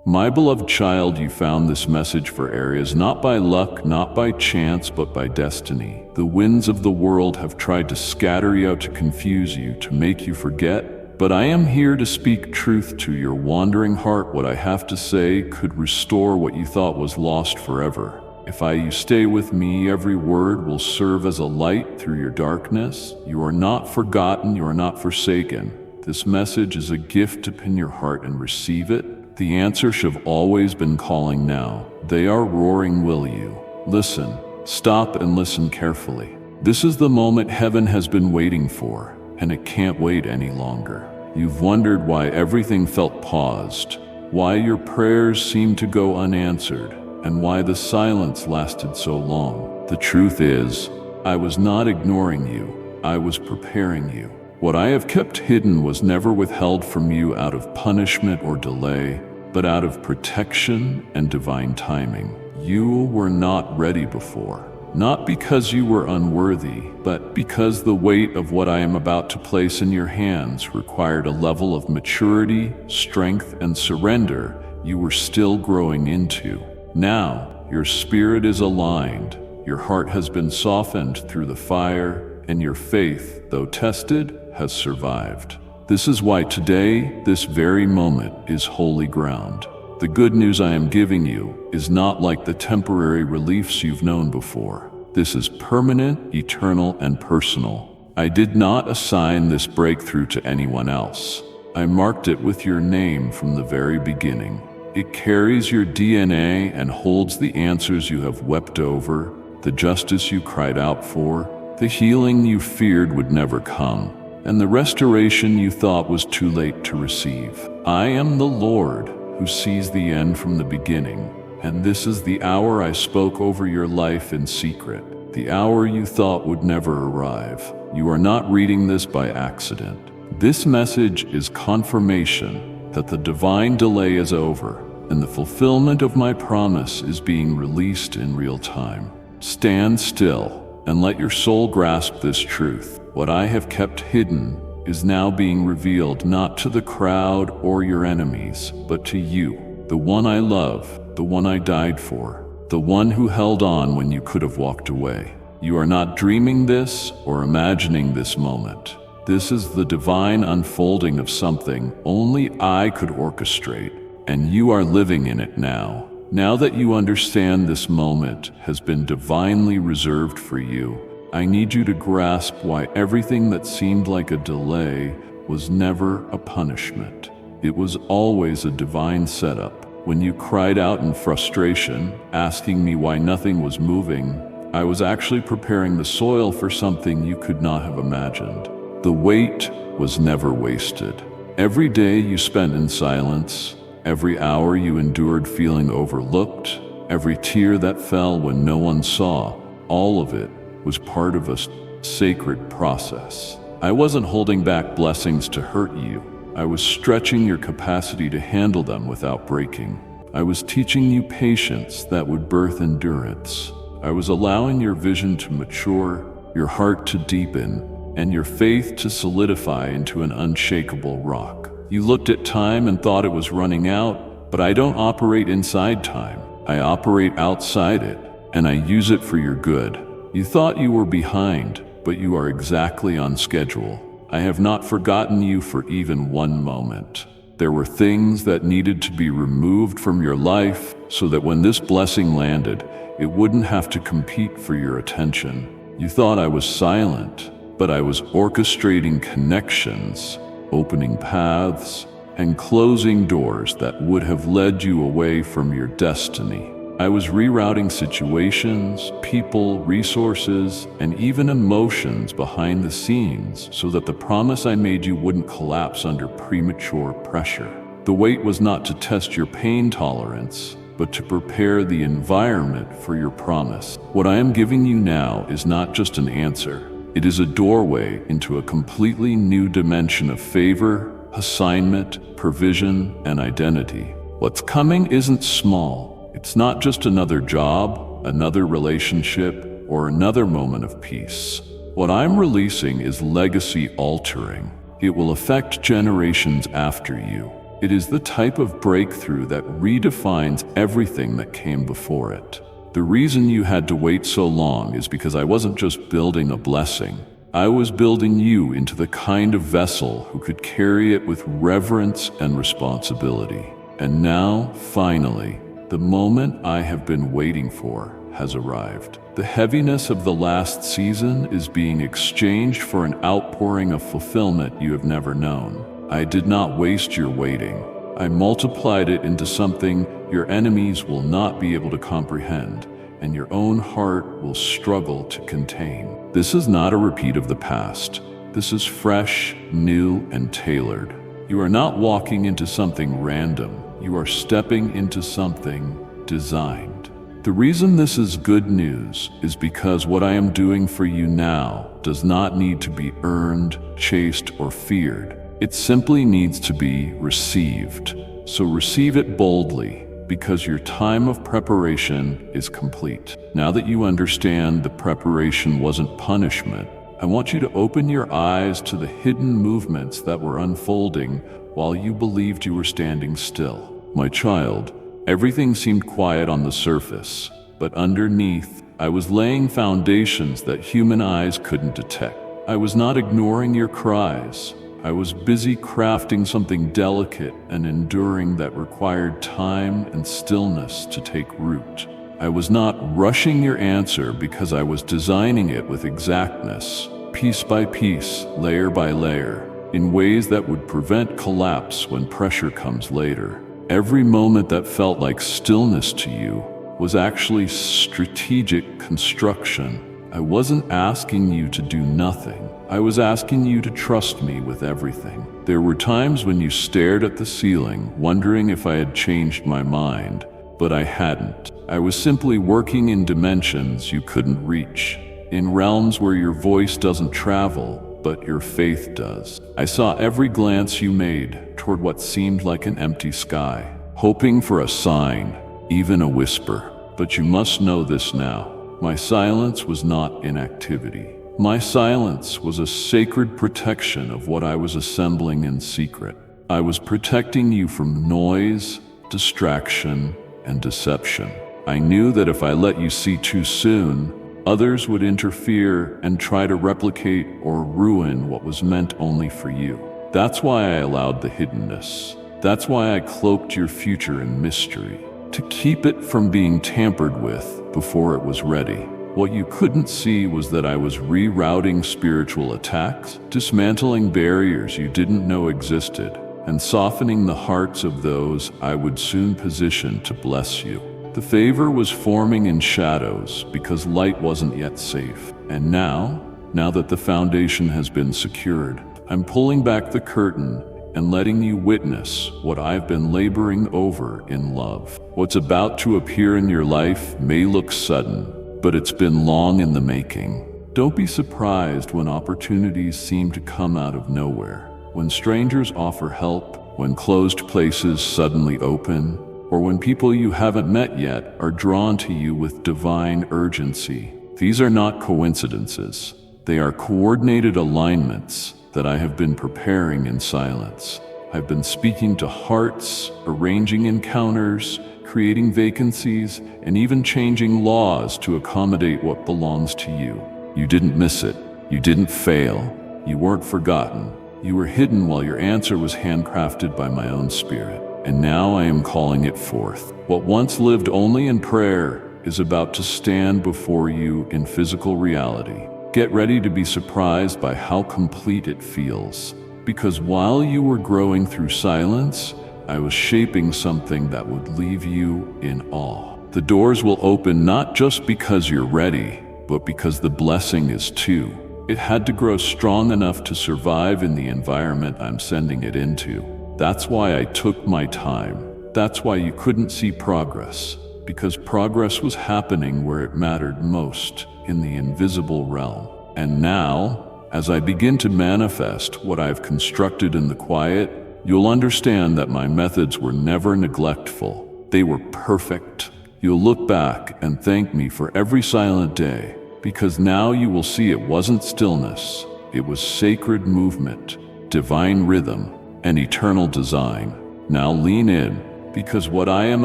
My beloved child, you found this message for Aries not by luck, not by chance, but by destiny. The winds of the world have tried to scatter you out, to confuse you, to make you forget. But I am here to speak truth to your wandering heart. What I have to say could restore what you thought was lost forever. If you stay with me, every word will serve as a light through your darkness. You are not forgotten, you are not forsaken. This message is a gift to pin your heart and receive it. The answers have always been calling now. They are roaring, will you? Listen, stop and listen carefully. This is the moment heaven has been waiting for, and it can't wait any longer. You've wondered why everything felt paused, why your prayers seemed to go unanswered, and why the silence lasted so long. The truth is, I was not ignoring you, I was preparing you. What I have kept hidden was never withheld from you out of punishment or delay, but out of protection and divine timing. You were not ready before, not because you were unworthy, but because the weight of what I am about to place in your hands required a level of maturity, strength, and surrender you were still growing into. Now, your spirit is aligned, your heart has been softened through the fire, and your faith, though tested, has survived. This is why today, this very moment, is holy ground. The good news I am giving you is not like the temporary reliefs you've known before. This is permanent, eternal, and personal. I did not assign this breakthrough to anyone else. I marked it with your name from the very beginning. It carries your DNA and holds the answers you have wept over, the justice you cried out for, the healing you feared would never come, and the restoration you thought was too late to receive. I am the Lord who sees the end from the beginning, and this is the hour I spoke over your life in secret, the hour you thought would never arrive. You are not reading this by accident. This message is confirmation that the divine delay is over, and the fulfillment of my promise is being released in real time. Stand still and let your soul grasp this truth. What I have kept hidden is now being revealed, not to the crowd or your enemies, but to you, the one I love, the one I died for, the one who held on when you could have walked away. You are not dreaming this or imagining this moment. This is the divine unfolding of something only I could orchestrate, and you are living in it now. Now that you understand this moment has been divinely reserved for you, I need you to grasp why everything that seemed like a delay was never a punishment. It was always a divine setup. When you cried out in frustration, asking me why nothing was moving, I was actually preparing the soil for something you could not have imagined. The wait was never wasted. Every day you spent in silence, every hour you endured feeling overlooked, every tear that fell when no one saw, all of it was part of a sacred process. I wasn't holding back blessings to hurt you. I was stretching your capacity to handle them without breaking. I was teaching you patience that would birth endurance. I was allowing your vision to mature, your heart to deepen, and your faith to solidify into an unshakable rock. You looked at time and thought it was running out, but I don't operate inside time. I operate outside it, and I use it for your good. You thought you were behind, but you are exactly on schedule. I have not forgotten you for even one moment. There were things that needed to be removed from your life so that when this blessing landed, it wouldn't have to compete for your attention. You thought I was silent, but I was orchestrating connections, opening paths, and closing doors that would have led you away from your destiny. I was rerouting situations, people, resources, and even emotions behind the scenes so that the promise I made you wouldn't collapse under premature pressure. The wait was not to test your pain tolerance, but to prepare the environment for your promise. What I am giving you now is not just an answer. It is a doorway into a completely new dimension of favor, assignment, provision, and identity. What's coming isn't small. It's not just another job, another relationship, or another moment of peace. What I'm releasing is legacy altering. It will affect generations after you. It is the type of breakthrough that redefines everything that came before it. The reason you had to wait so long is because I wasn't just building a blessing. I was building you into the kind of vessel who could carry it with reverence and responsibility. And now, finally, the moment I have been waiting for has arrived. The heaviness of the last season is being exchanged for an outpouring of fulfillment you have never known. I did not waste your waiting. I multiplied it into something your enemies will not be able to comprehend, and your own heart will struggle to contain. This is not a repeat of the past. This is fresh, new, and tailored. You are not walking into something random. You are stepping into something designed. The reason this is good news is because what I am doing for you now does not need to be earned, chased, or feared. It simply needs to be received. So receive it boldly, because your time of preparation is complete. Now that you understand the preparation wasn't punishment, I want you to open your eyes to the hidden movements that were unfolding while you believed you were standing still. My child, everything seemed quiet on the surface, but underneath, I was laying foundations that human eyes couldn't detect. I was not ignoring your cries. I was busy crafting something delicate and enduring that required time and stillness to take root. I was not rushing your answer because I was designing it with exactness, piece by piece, layer by layer, in ways that would prevent collapse when pressure comes later. Every moment that felt like stillness to you was actually strategic construction. I wasn't asking you to do nothing. I was asking you to trust me with everything. There were times when you stared at the ceiling, wondering if I had changed my mind, but I hadn't. I was simply working in dimensions you couldn't reach, in realms where your voice doesn't travel, but your faith does. I saw every glance you made toward what seemed like an empty sky, hoping for a sign, even a whisper. But you must know this now. My silence was not inactivity. My silence was a sacred protection of what I was assembling in secret. I was protecting you from noise, distraction, and deception. I knew that if I let you see too soon, others would interfere and try to replicate or ruin what was meant only for you. That's why I allowed the hiddenness. That's why I cloaked your future in mystery, to keep it from being tampered with before it was ready. What you couldn't see was that I was rerouting spiritual attacks, dismantling barriers you didn't know existed, and softening the hearts of those I would soon position to bless you. The favor was forming in shadows because light wasn't yet safe. And now that the foundation has been secured, I'm pulling back the curtain and letting you witness what I've been laboring over in love. What's about to appear in your life may look sudden, but it's been long in the making. Don't be surprised when opportunities seem to come out of nowhere, when strangers offer help, when closed places suddenly open, or when people you haven't met yet are drawn to you with divine urgency. These are not coincidences. They are coordinated alignments that I have been preparing in silence. I've been speaking to hearts, arranging encounters, creating vacancies, and even changing laws to accommodate what belongs to you. You didn't miss it. You didn't fail. You weren't forgotten. You were hidden while your answer was handcrafted by my own spirit. And now I am calling it forth. What once lived only in prayer is about to stand before you in physical reality. Get ready to be surprised by how complete it feels. Because while you were growing through silence, I was shaping something that would leave you in awe. The doors will open not just because you're ready, but because the blessing is too. It had to grow strong enough to survive in the environment I'm sending it into. That's why I took my time. That's why you couldn't see progress. Because progress was happening where it mattered most, in the invisible realm. And now, as I begin to manifest what I've constructed in the quiet, you'll understand that my methods were never neglectful. They were perfect. You'll look back and thank me for every silent day, because now you will see it wasn't stillness. It was sacred movement, divine rhythm, and eternal design. Now lean in, because what I am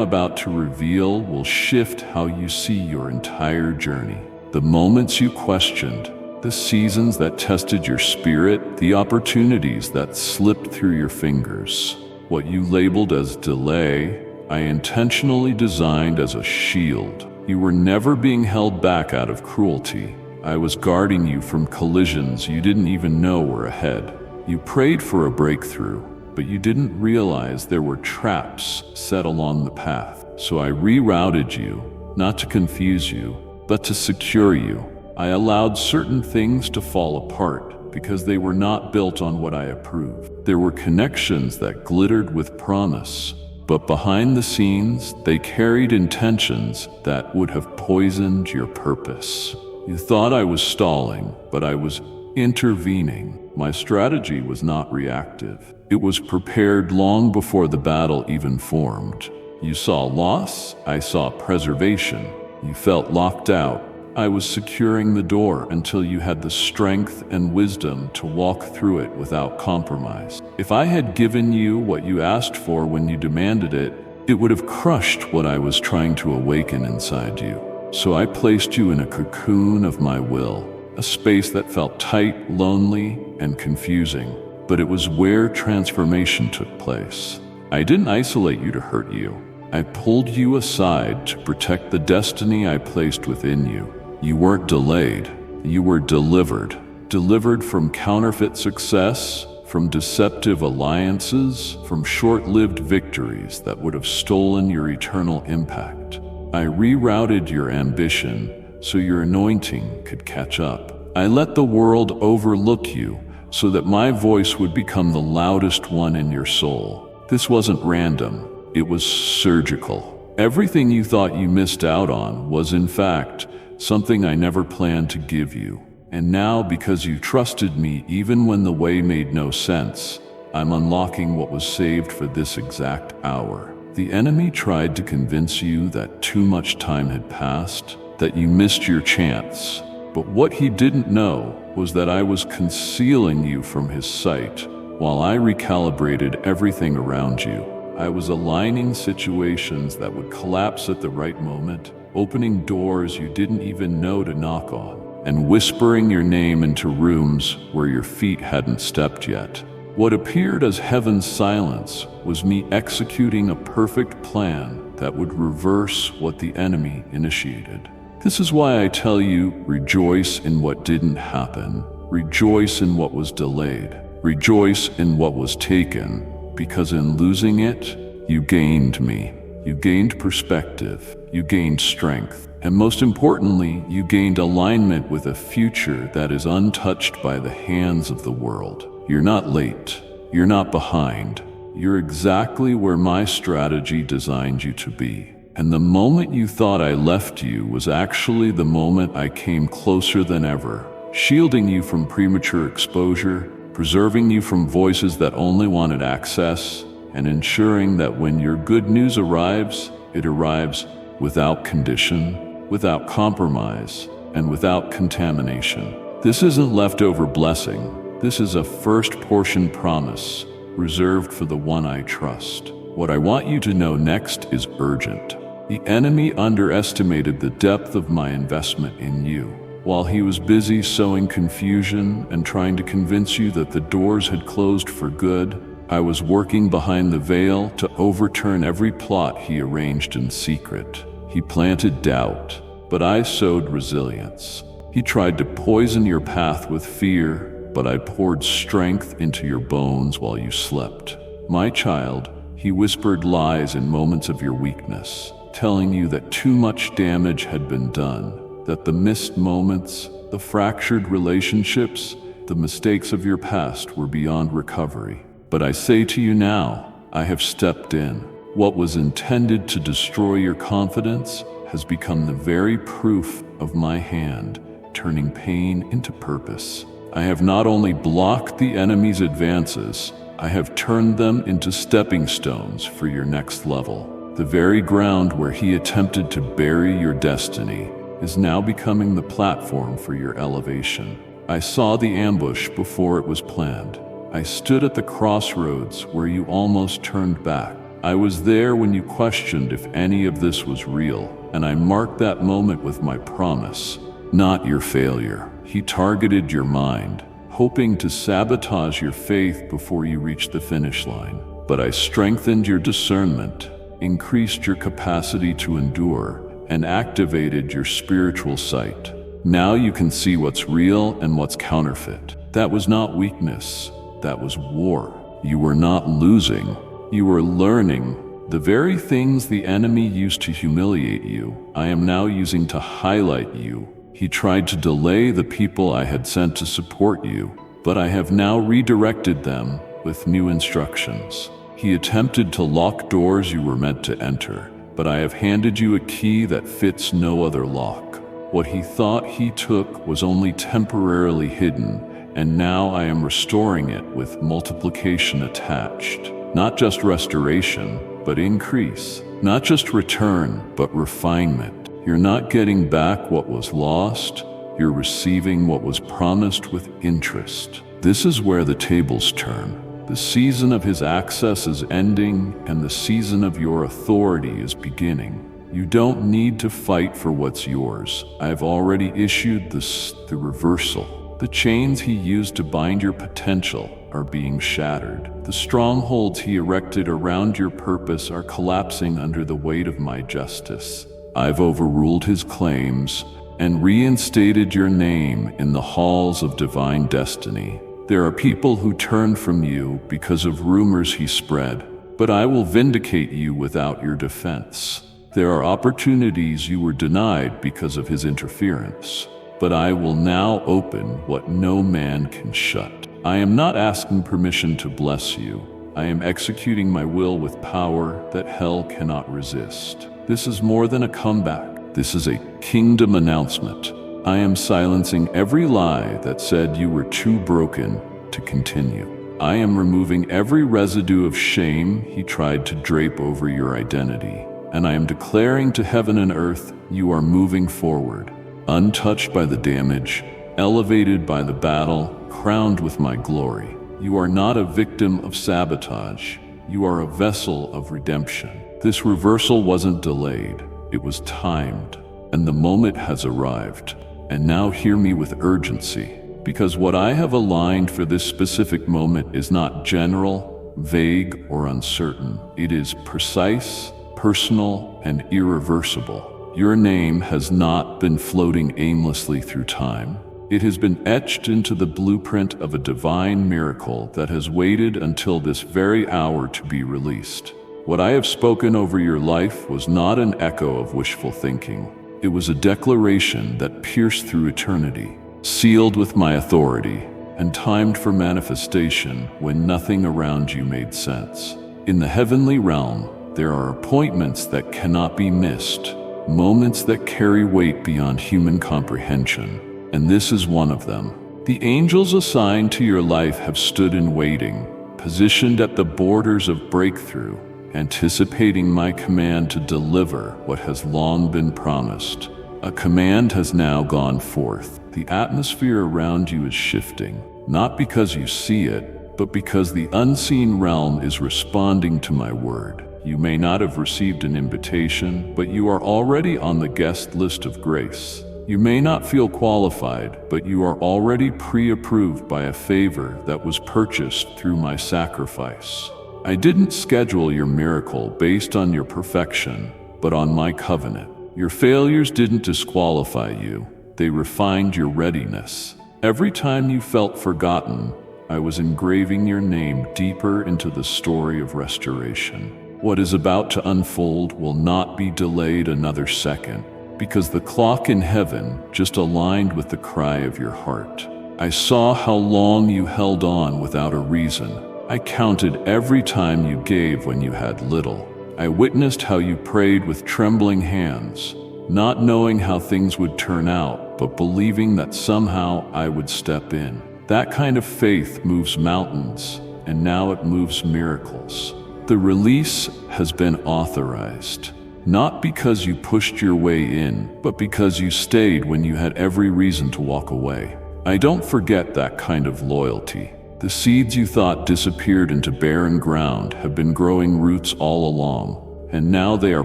about to reveal will shift how you see your entire journey. The moments you questioned, the seasons that tested your spirit, the opportunities that slipped through your fingers. What you labeled as delay, I intentionally designed as a shield. You were never being held back out of cruelty. I was guarding you from collisions you didn't even know were ahead. You prayed for a breakthrough, but you didn't realize there were traps set along the path. So I rerouted you, not to confuse you, but to secure you. I allowed certain things to fall apart because they were not built on what I approved. There were connections that glittered with promise, but behind the scenes, they carried intentions that would have poisoned your purpose. You thought I was stalling, but I was intervening. My strategy was not reactive. It was prepared long before the battle even formed. You saw loss, I saw preservation. You felt locked out. I was securing the door until you had the strength and wisdom to walk through it without compromise. If I had given you what you asked for when you demanded it, it would have crushed what I was trying to awaken inside you. So I placed you in a cocoon of my will, a space that felt tight, lonely, and confusing. But it was where transformation took place. I didn't isolate you to hurt you. I pulled you aside to protect the destiny I placed within you. You weren't delayed, you were delivered. Delivered from counterfeit success, from deceptive alliances, from short-lived victories that would have stolen your eternal impact. I rerouted your ambition so your anointing could catch up. I let the world overlook you so that my voice would become the loudest one in your soul. This wasn't random, it was surgical. Everything you thought you missed out on was, in fact, something I never planned to give you. And now, because you trusted me even when the way made no sense, I'm unlocking what was saved for this exact hour. The enemy tried to convince you that too much time had passed, that you missed your chance. But what he didn't know was that I was concealing you from his sight. While I recalibrated everything around you, I was aligning situations that would collapse at the right moment, opening doors you didn't even know to knock on, and whispering your name into rooms where your feet hadn't stepped yet. What appeared as heaven's silence was me executing a perfect plan that would reverse what the enemy initiated. This is why I tell you, rejoice in what didn't happen. Rejoice in what was delayed. Rejoice in what was taken, because in losing it, you gained me. You gained perspective. You gained strength. And most importantly, you gained alignment with a future that is untouched by the hands of the world. You're not late. You're not behind. You're exactly where my strategy designed you to be. And the moment you thought I left you was actually the moment I came closer than ever, shielding you from premature exposure, preserving you from voices that only wanted access, and ensuring that when your good news arrives, it arrives without condition, without compromise, and without contamination. This isn't leftover blessing. This is a first portion promise, reserved for the one I trust. What I want you to know next is urgent. The enemy underestimated the depth of my investment in you. While he was busy sowing confusion and trying to convince you that the doors had closed for good, I was working behind the veil to overturn every plot he arranged in secret. He planted doubt, but I sowed resilience. He tried to poison your path with fear, but I poured strength into your bones while you slept. My child, he whispered lies in moments of your weakness, telling you that too much damage had been done, that the missed moments, the fractured relationships, the mistakes of your past were beyond recovery. But I say to you now, I have stepped in. What was intended to destroy your confidence has become the very proof of my hand, turning pain into purpose. I have not only blocked the enemy's advances, I have turned them into stepping stones for your next level. The very ground where he attempted to bury your destiny is now becoming the platform for your elevation. I saw the ambush before it was planned. I stood at the crossroads where you almost turned back. I was there when you questioned if any of this was real, and I marked that moment with my promise, not your failure. He targeted your mind, hoping to sabotage your faith before you reached the finish line. But I strengthened your discernment, increased your capacity to endure, and activated your spiritual sight. Now you can see what's real and what's counterfeit. That was not weakness, that was war. You were not losing, you were learning. The very things the enemy used to humiliate you, I am now using to highlight you. He tried to delay the people I had sent to support you, but I have now redirected them with new instructions. He attempted to lock doors you were meant to enter, but I have handed you a key that fits no other lock. What he thought he took was only temporarily hidden, and now I am restoring it with multiplication attached. Not just restoration, but increase. Not just return, but refinement. You're not getting back what was lost, you're receiving what was promised with interest. This is where the tables turn. The season of his access is ending, and the season of your authority is beginning. You don't need to fight for what's yours. I have already issued the reversal. The chains he used to bind your potential are being shattered. The strongholds he erected around your purpose are collapsing under the weight of my justice. I've overruled his claims and reinstated your name in the halls of divine destiny. There are people who turn from you because of rumors he spread, but I will vindicate you without your defense. There are opportunities you were denied because of his interference, but I will now open what no man can shut. I am not asking permission to bless you. I am executing my will with power that hell cannot resist. This is more than a comeback. This is a kingdom announcement. I am silencing every lie that said you were too broken to continue. I am removing every residue of shame he tried to drape over your identity. And I am declaring to heaven and earth, you are moving forward, untouched by the damage, elevated by the battle, crowned with my glory. You are not a victim of sabotage. You are a vessel of redemption. This reversal wasn't delayed. It was timed. And the moment has arrived. And now hear me with urgency, because what I have aligned for this specific moment is not general, vague, or uncertain. It is precise, personal, and irreversible. Your name has not been floating aimlessly through time. It has been etched into the blueprint of a divine miracle that has waited until this very hour to be released. What I have spoken over your life was not an echo of wishful thinking. It was a declaration that pierced through eternity, sealed with my authority, and timed for manifestation when nothing around you made sense. In the heavenly realm, there are appointments that cannot be missed, moments that carry weight beyond human comprehension, and this is one of them. The angels assigned to your life have stood in waiting, positioned at the borders of breakthrough, anticipating my command to deliver what has long been promised. A command has now gone forth. The atmosphere around you is shifting, not because you see it, but because the unseen realm is responding to my word. You may not have received an invitation, but you are already on the guest list of grace. You may not feel qualified, but you are already pre-approved by a favor that was purchased through my sacrifice. I didn't schedule your miracle based on your perfection, but on my covenant. Your failures didn't disqualify you, they refined your readiness. Every time you felt forgotten, I was engraving your name deeper into the story of restoration. What is about to unfold will not be delayed another second, because the clock in heaven just aligned with the cry of your heart. I saw how long you held on without a reason. I counted every time you gave when you had little. I witnessed how you prayed with trembling hands, not knowing how things would turn out, but believing that somehow I would step in. That kind of faith moves mountains, and now it moves miracles. The release has been authorized, not because you pushed your way in, but because you stayed when you had every reason to walk away. I don't forget that kind of loyalty. The seeds you thought disappeared into barren ground have been growing roots all along, and now they are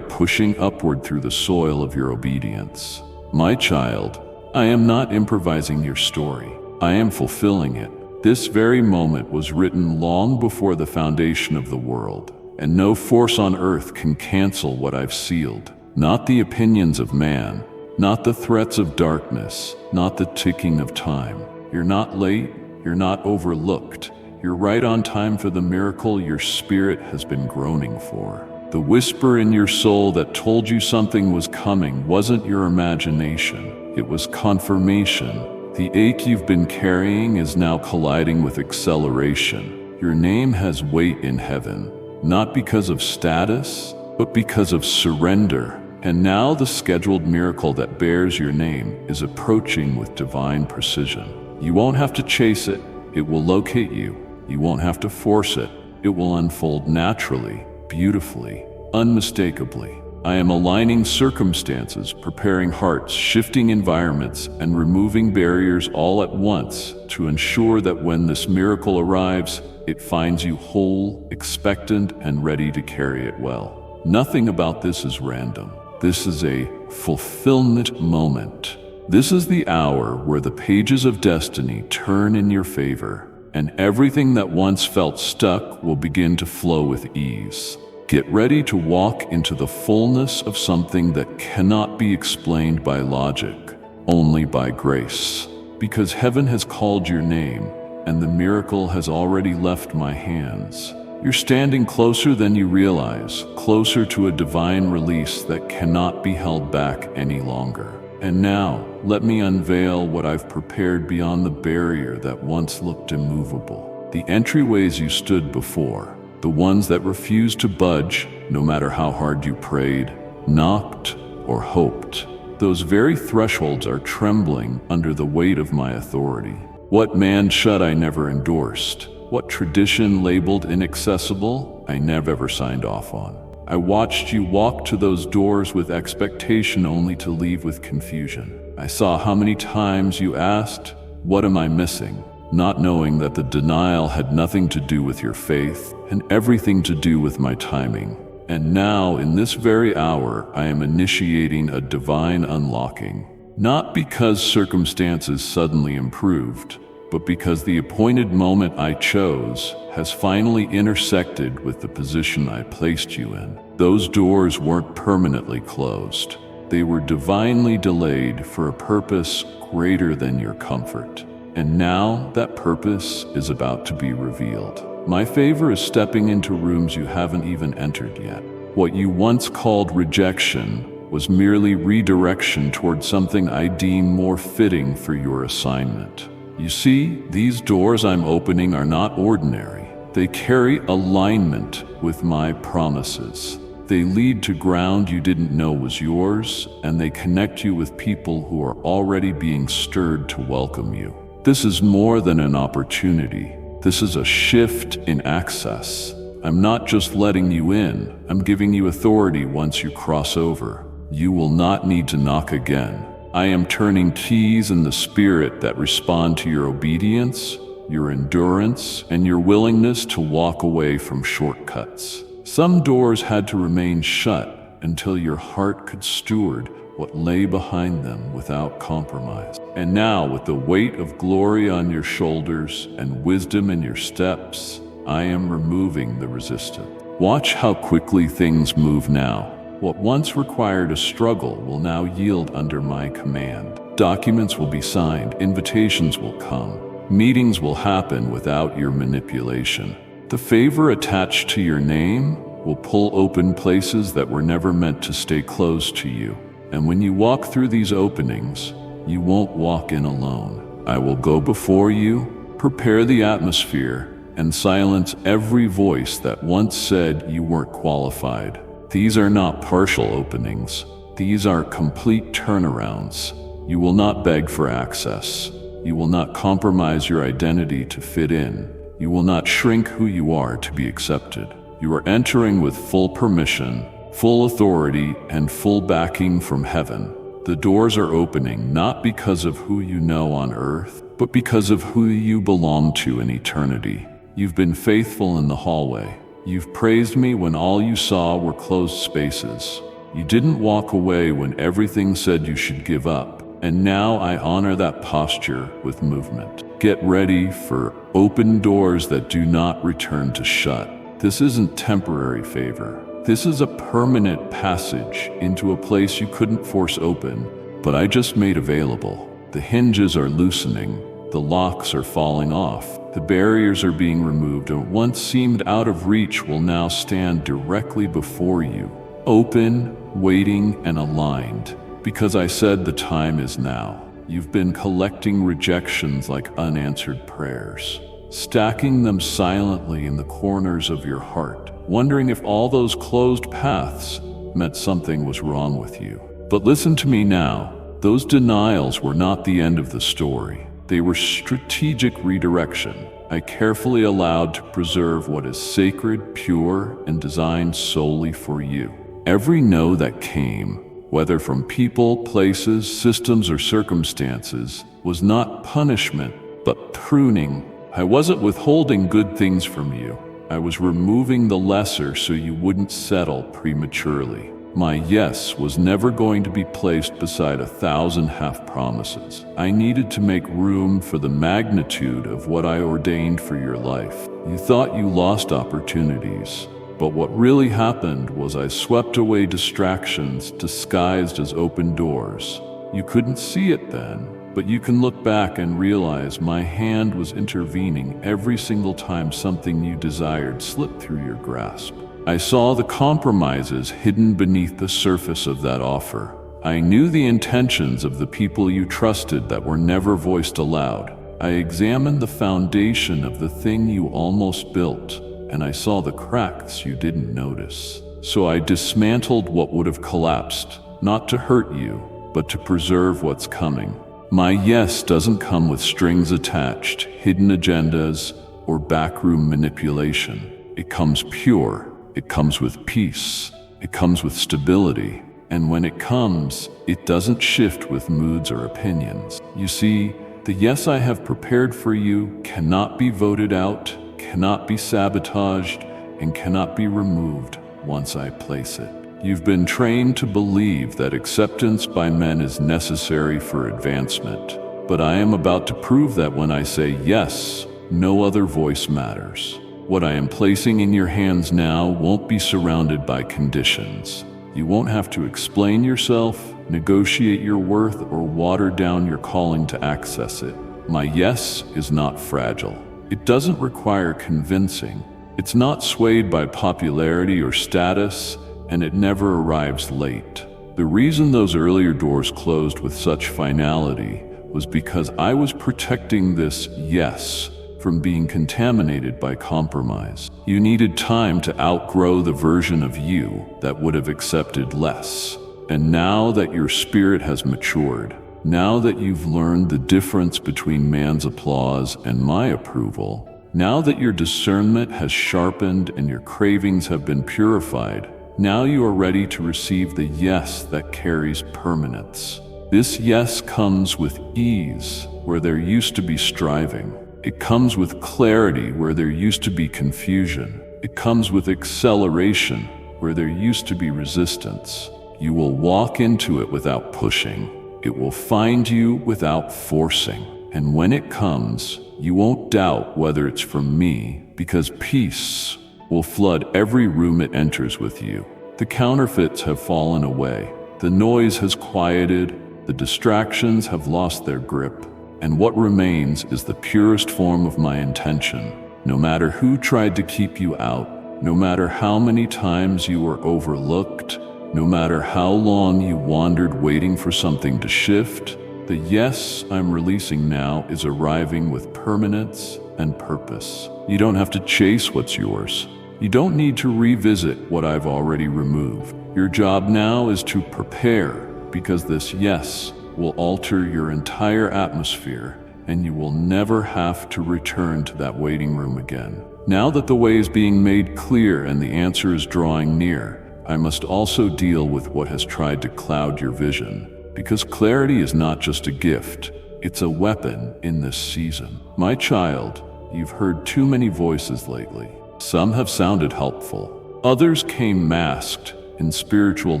pushing upward through the soil of your obedience. My child, I am not improvising your story. I am fulfilling it. This very moment was written long before the foundation of the world, and no force on earth can cancel what I've sealed. Not the opinions of man, not the threats of darkness, not the ticking of time. You're not late, you're not overlooked. You're right on time for the miracle your spirit has been groaning for. The whisper in your soul that told you something was coming wasn't your imagination, it was confirmation. The ache you've been carrying is now colliding with acceleration. Your name has weight in heaven, not because of status, but because of surrender. And now the scheduled miracle that bears your name is approaching with divine precision. You won't have to chase it, it will locate you. You won't have to force it, it will unfold naturally, beautifully, unmistakably. I am aligning circumstances, preparing hearts, shifting environments, and removing barriers all at once to ensure that when this miracle arrives, it finds you whole, expectant, and ready to carry it well. Nothing about this is random. This is a fulfillment moment. This is the hour where the pages of destiny turn in your favor, and everything that once felt stuck will begin to flow with ease. Get ready to walk into the fullness of something that cannot be explained by logic, only by grace. Because heaven has called your name, and the miracle has already left my hands. You're standing closer than you realize, closer to a divine release that cannot be held back any longer. And now, let me unveil what I've prepared beyond the barrier that once looked immovable. The entryways you stood before, the ones that refused to budge, no matter how hard you prayed, knocked, or hoped. Those very thresholds are trembling under the weight of my authority. What man shut I never endorsed. What tradition labeled inaccessible, I never ever signed off on. I watched you walk to those doors with expectation only to leave with confusion. I saw how many times you asked, "What am I missing?" Not knowing that the denial had nothing to do with your faith and everything to do with my timing. And now, in this very hour, I am initiating a divine unlocking. Not because circumstances suddenly improved, but because the appointed moment I chose has finally intersected with the position I placed you in. Those doors weren't permanently closed. They were divinely delayed for a purpose greater than your comfort. And now that purpose is about to be revealed. My favor is stepping into rooms you haven't even entered yet. What you once called rejection was merely redirection toward something I deem more fitting for your assignment. You see, these doors I'm opening are not ordinary. They carry alignment with my promises. They lead to ground you didn't know was yours, and they connect you with people who are already being stirred to welcome you. This is more than an opportunity. This is a shift in access. I'm not just letting you in, I'm giving you authority once you cross over. You will not need to knock again. I am turning keys in the spirit that respond to your obedience, your endurance, and your willingness to walk away from shortcuts. Some doors had to remain shut until your heart could steward what lay behind them without compromise. And now, with the weight of glory on your shoulders and wisdom in your steps, I am removing the resistance. Watch how quickly things move now. What once required a struggle will now yield under my command. Documents will be signed, invitations will come, meetings will happen without your manipulation. The favor attached to your name will pull open places that were never meant to stay closed to you. And when you walk through these openings, you won't walk in alone. I will go before you, prepare the atmosphere, and silence every voice that once said you weren't qualified. These are not partial openings. These are complete turnarounds. You will not beg for access. You will not compromise your identity to fit in. You will not shrink who you are to be accepted. You are entering with full permission, full authority, and full backing from heaven. The doors are opening not because of who you know on earth, but because of who you belong to in eternity. You've been faithful in the hallway. You've praised me when all you saw were closed spaces. You didn't walk away when everything said you should give up. And now I honor that posture with movement. Get ready for open doors that do not return to shut. This isn't temporary favor. This is a permanent passage into a place you couldn't force open, but I just made available. The hinges are loosening. The locks are falling off. The barriers are being removed, and what once seemed out of reach will now stand directly before you. Open, waiting, and aligned. Because I said the time is now. You've been collecting rejections like unanswered prayers, stacking them silently in the corners of your heart, wondering if all those closed paths meant something was wrong with you. But listen to me now. Those denials were not the end of the story. They were strategic redirection. I carefully allowed to preserve what is sacred, pure, and designed solely for you. Every no that came, whether from people, places, systems, or circumstances, was not punishment, but pruning. I wasn't withholding good things from you. I was removing the lesser so you wouldn't settle prematurely. My yes was never going to be placed beside 1,000 half-promises. I needed to make room for the magnitude of what I ordained for your life. You thought you lost opportunities. But what really happened was I swept away distractions disguised as open doors. You couldn't see it then, but you can look back and realize my hand was intervening every single time something you desired slipped through your grasp. I saw the compromises hidden beneath the surface of that offer. I knew the intentions of the people you trusted that were never voiced aloud. I examined the foundation of the thing you almost built, and I saw the cracks you didn't notice. So I dismantled what would have collapsed, not to hurt you, but to preserve what's coming. My yes doesn't come with strings attached, hidden agendas, or backroom manipulation. It comes pure. It comes with peace. It comes with stability. And when it comes, it doesn't shift with moods or opinions. You see, the yes I have prepared for you cannot be voted out, cannot be sabotaged, and cannot be removed once I place it. You've been trained to believe that acceptance by men is necessary for advancement, but I am about to prove that when I say yes, no other voice matters. What I am placing in your hands now won't be surrounded by conditions. You won't have to explain yourself, negotiate your worth, or water down your calling to access it. My yes is not fragile. It doesn't require convincing. It's not swayed by popularity or status, and it never arrives late. The reason those earlier doors closed with such finality was because I was protecting this yes from being contaminated by compromise. You needed time to outgrow the version of you that would have accepted less. And now that your spirit has matured, now that you've learned the difference between man's applause and my approval, now that your discernment has sharpened and your cravings have been purified, now you are ready to receive the yes that carries permanence. This yes comes with ease where there used to be striving. It comes with clarity where there used to be confusion. It comes with acceleration where there used to be resistance. You will walk into it without pushing. It will find you without forcing. And when it comes, you won't doubt whether it's from me, because peace will flood every room it enters with you. The counterfeits have fallen away. The noise has quieted. The distractions have lost their grip. And what remains is the purest form of my intention. No matter who tried to keep you out, no matter how many times you were overlooked, no matter how long you wandered waiting for something to shift, the yes I'm releasing now is arriving with permanence and purpose. You don't have to chase what's yours. You don't need to revisit what I've already removed. Your job now is to prepare, because this yes will alter your entire atmosphere, and you will never have to return to that waiting room again. Now that the way is being made clear and the answer is drawing near, I must also deal with what has tried to cloud your vision. Because clarity is not just a gift, It's a weapon in this season. My child, you've heard too many voices lately. Some have sounded helpful. Others came masked in spiritual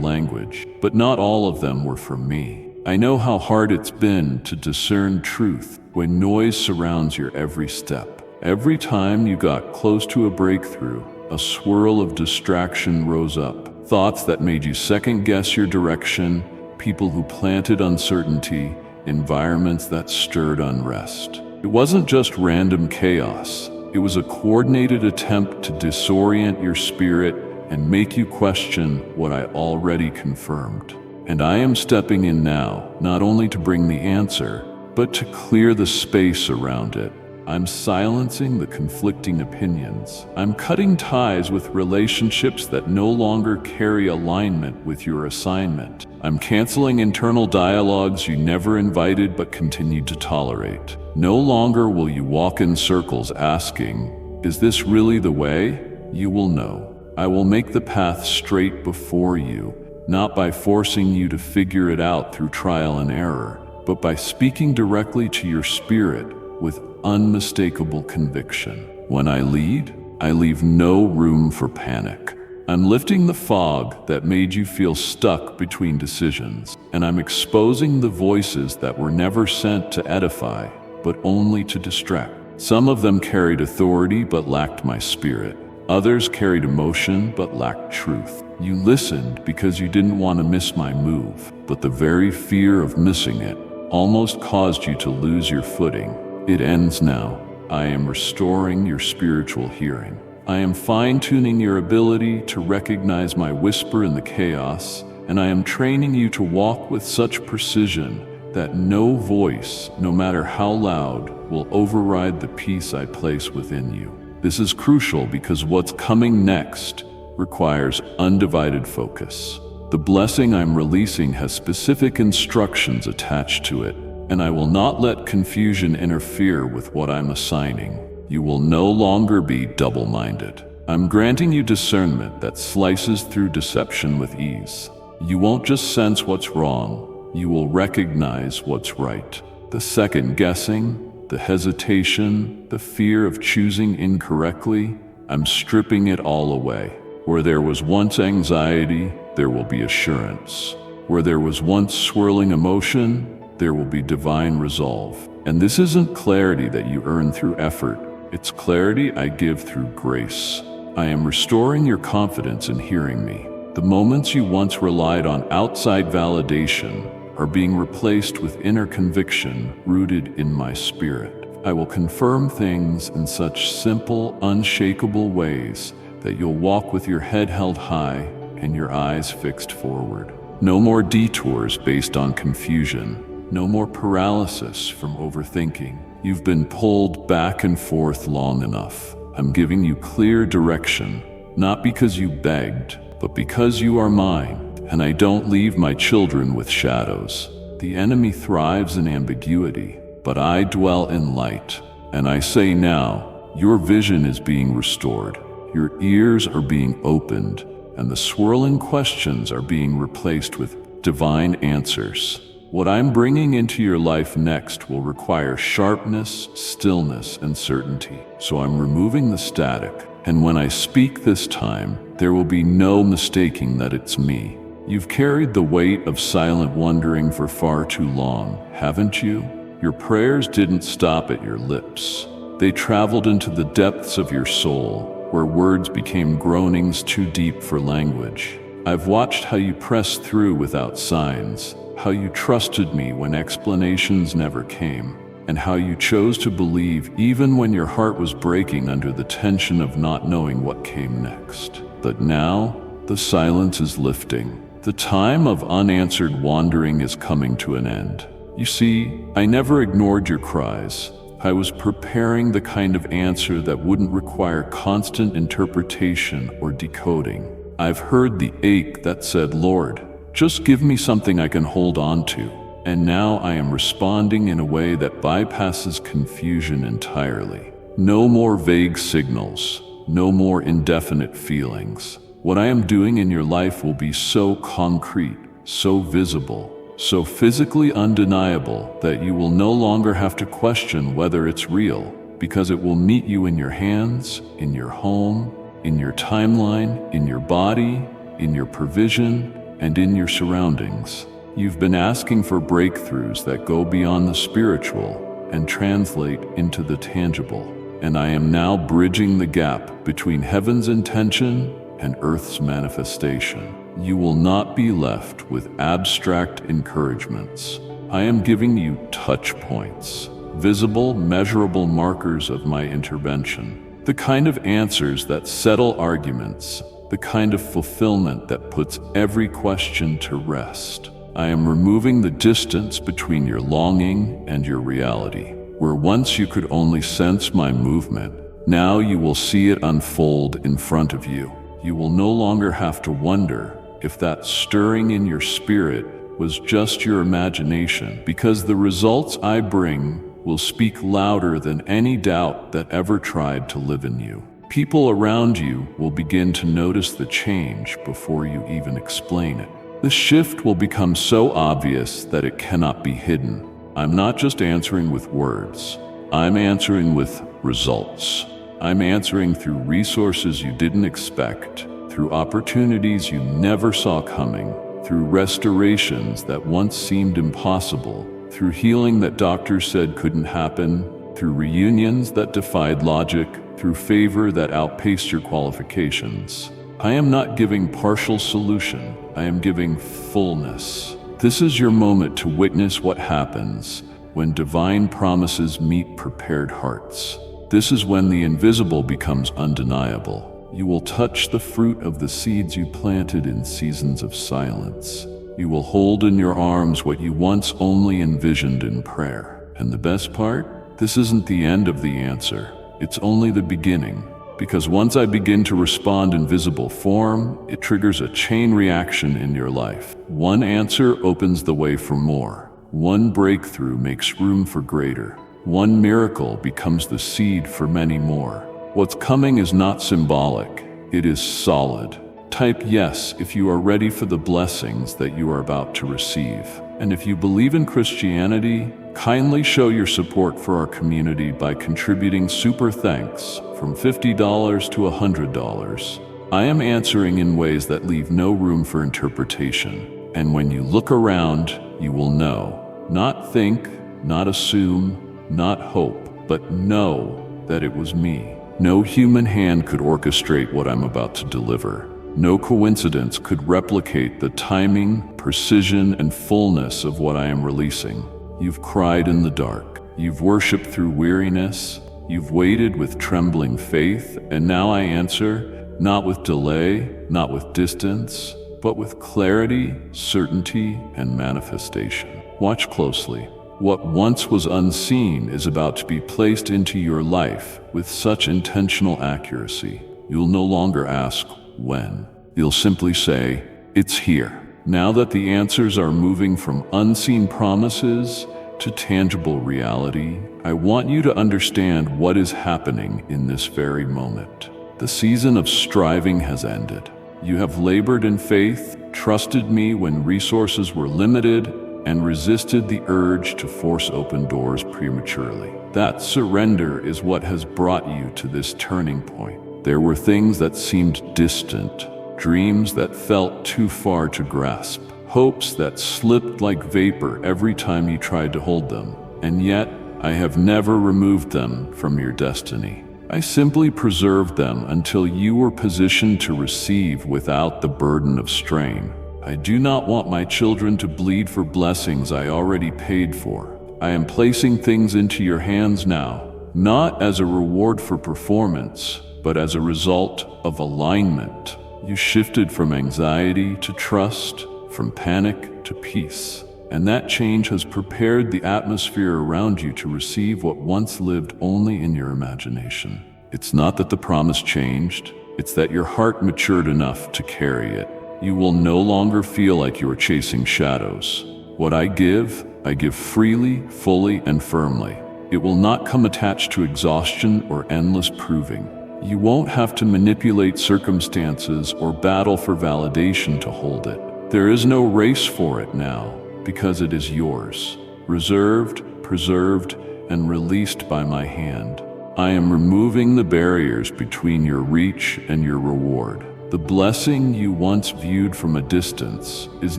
language, but not all of them were from me. I know how hard it's been to discern truth when noise surrounds your every step. Every time you got close to a breakthrough, a swirl of distraction rose up. Thoughts that made you second-guess your direction, people who planted uncertainty, environments that stirred unrest. It wasn't just random chaos. It was a coordinated attempt to disorient your spirit and make you question what I already confirmed. And I am stepping in now, not only to bring the answer, but to clear the space around it. I'm silencing the conflicting opinions. I'm cutting ties with relationships that no longer carry alignment with your assignment. I'm canceling internal dialogues you never invited but continued to tolerate. No longer will you walk in circles asking, "Is this really the way?" You will know. I will make the path straight before you, not by forcing you to figure it out through trial and error, but by speaking directly to your spirit with unmistakable conviction. When I lead, I leave no room for panic. I'm lifting the fog that made you feel stuck between decisions, and I'm exposing the voices that were never sent to edify, but only to distract. Some of them carried authority but lacked my spirit. Others carried emotion but lacked truth. You listened because you didn't want to miss my move, but the very fear of missing it almost caused you to lose your footing. It ends now. I am restoring your spiritual hearing. I am fine-tuning your ability to recognize my whisper in the chaos, and I am training you to walk with such precision that no voice, no matter how loud, will override the peace I place within you. This is crucial because what's coming next requires undivided focus. The blessing I'm releasing has specific instructions attached to it, and I will not let confusion interfere with what I'm assigning. You will no longer be double-minded. I'm granting you discernment that slices through deception with ease. You won't just sense what's wrong, you will recognize what's right. The second-guessing, the hesitation, the fear of choosing incorrectly, I'm stripping it all away. Where there was once anxiety, there will be assurance. Where there was once swirling emotion, there will be divine resolve. And this isn't clarity that you earn through effort. It's clarity I give through grace. I am restoring your confidence in hearing me. The moments you once relied on outside validation are being replaced with inner conviction rooted in my spirit. I will confirm things in such simple, unshakable ways that you'll walk with your head held high and your eyes fixed forward. No more detours based on confusion. No more paralysis from overthinking. You've been pulled back and forth long enough. I'm giving you clear direction, not because you begged, but because you are mine, and I don't leave my children with shadows. The enemy thrives in ambiguity, but I dwell in light. And I say now, your vision is being restored. Your ears are being opened, and the swirling questions are being replaced with divine answers. What I'm bringing into your life next will require sharpness, stillness, and certainty. So I'm removing the static, and when I speak this time, there will be no mistaking that it's me. You've carried the weight of silent wondering for far too long, haven't you? Your prayers didn't stop at your lips. They traveled into the depths of your soul, where words became groanings too deep for language. I've watched how you pressed through without signs, how you trusted me when explanations never came, and how you chose to believe even when your heart was breaking under the tension of not knowing what came next. But now, the silence is lifting. The time of unanswered wandering is coming to an end. You see, I never ignored your cries. I was preparing the kind of answer that wouldn't require constant interpretation or decoding. I've heard the ache that said, "Lord, just give me something I can hold on to." And now I am responding in a way that bypasses confusion entirely. No more vague signals, no more indefinite feelings. What I am doing in your life will be so concrete, so visible, so physically undeniable that you will no longer have to question whether it's real, because it will meet you in your hands, in your home, in your timeline, in your body, in your provision, and in your surroundings. You've been asking for breakthroughs that go beyond the spiritual and translate into the tangible. And I am now bridging the gap between heaven's intention and earth's manifestation. You will not be left with abstract encouragements. I am giving you touch points, visible, measurable markers of my intervention. The kind of answers that settle arguments, the kind of fulfillment that puts every question to rest. I am removing the distance between your longing and your reality. Where once you could only sense my movement, now you will see it unfold in front of you. You will no longer have to wonder if that stirring in your spirit was just your imagination, because the results I bring will speak louder than any doubt that ever tried to live in you. People around you will begin to notice the change before you even explain it. The shift will become so obvious that it cannot be hidden. I'm not just answering with words. I'm answering with results. I'm answering through resources you didn't expect, through opportunities you never saw coming, through restorations that once seemed impossible, through healing that doctors said couldn't happen, through reunions that defied logic, through favor that outpaced your qualifications. I am not giving partial solution. I am giving fullness. This is your moment to witness what happens when divine promises meet prepared hearts. This is when the invisible becomes undeniable. You will touch the fruit of the seeds you planted in seasons of silence. You will hold in your arms what you once only envisioned in prayer. And the best part? This isn't the end of the answer. It's only the beginning. Because once I begin to respond in visible form, it triggers a chain reaction in your life. One answer opens the way for more. One breakthrough makes room for greater. One miracle becomes the seed for many more. What's coming is not symbolic, it is solid. Type yes if you are ready for the blessings that you are about to receive. And if you believe in Christianity, kindly show your support for our community by contributing super thanks from $50 to $100. I am answering in ways that leave no room for interpretation. And when you look around, you will know. Not think, not assume, not hope, but know that it was me. No human hand could orchestrate what I'm about to deliver. No coincidence could replicate the timing, precision, and fullness of what I am releasing. You've cried in the dark. You've worshiped through weariness. You've waited with trembling faith. And now I answer, not with delay, not with distance, but with clarity, certainty, and manifestation. Watch closely. What once was unseen is about to be placed into your life with such intentional accuracy. You'll no longer ask, when? You'll simply say, it's here. Now that the answers are moving from unseen promises to tangible reality, I want you to understand what is happening in this very moment. The season of striving has ended. You have labored in faith, trusted me when resources were limited, and resisted the urge to force open doors prematurely. That surrender is what has brought you to this turning point. There were things that seemed distant, dreams that felt too far to grasp, hopes that slipped like vapor every time you tried to hold them. And yet, I have never removed them from your destiny. I simply preserved them until you were positioned to receive without the burden of strain. I do not want my children to bleed for blessings I already paid for. I am placing things into your hands now, not as a reward for performance, but as a result of alignment. You shifted from anxiety to trust, from panic to peace. And that change has prepared the atmosphere around you to receive what once lived only in your imagination. It's not that the promise changed, it's that your heart matured enough to carry it. You will no longer feel like you are chasing shadows. What I give freely, fully, and firmly. It will not come attached to exhaustion or endless proving. You won't have to manipulate circumstances or battle for validation to hold it. There is no race for it now. because it is yours, reserved, preserved, and released by my hand. I am removing the barriers between your reach and your reward. The blessing you once viewed from a distance is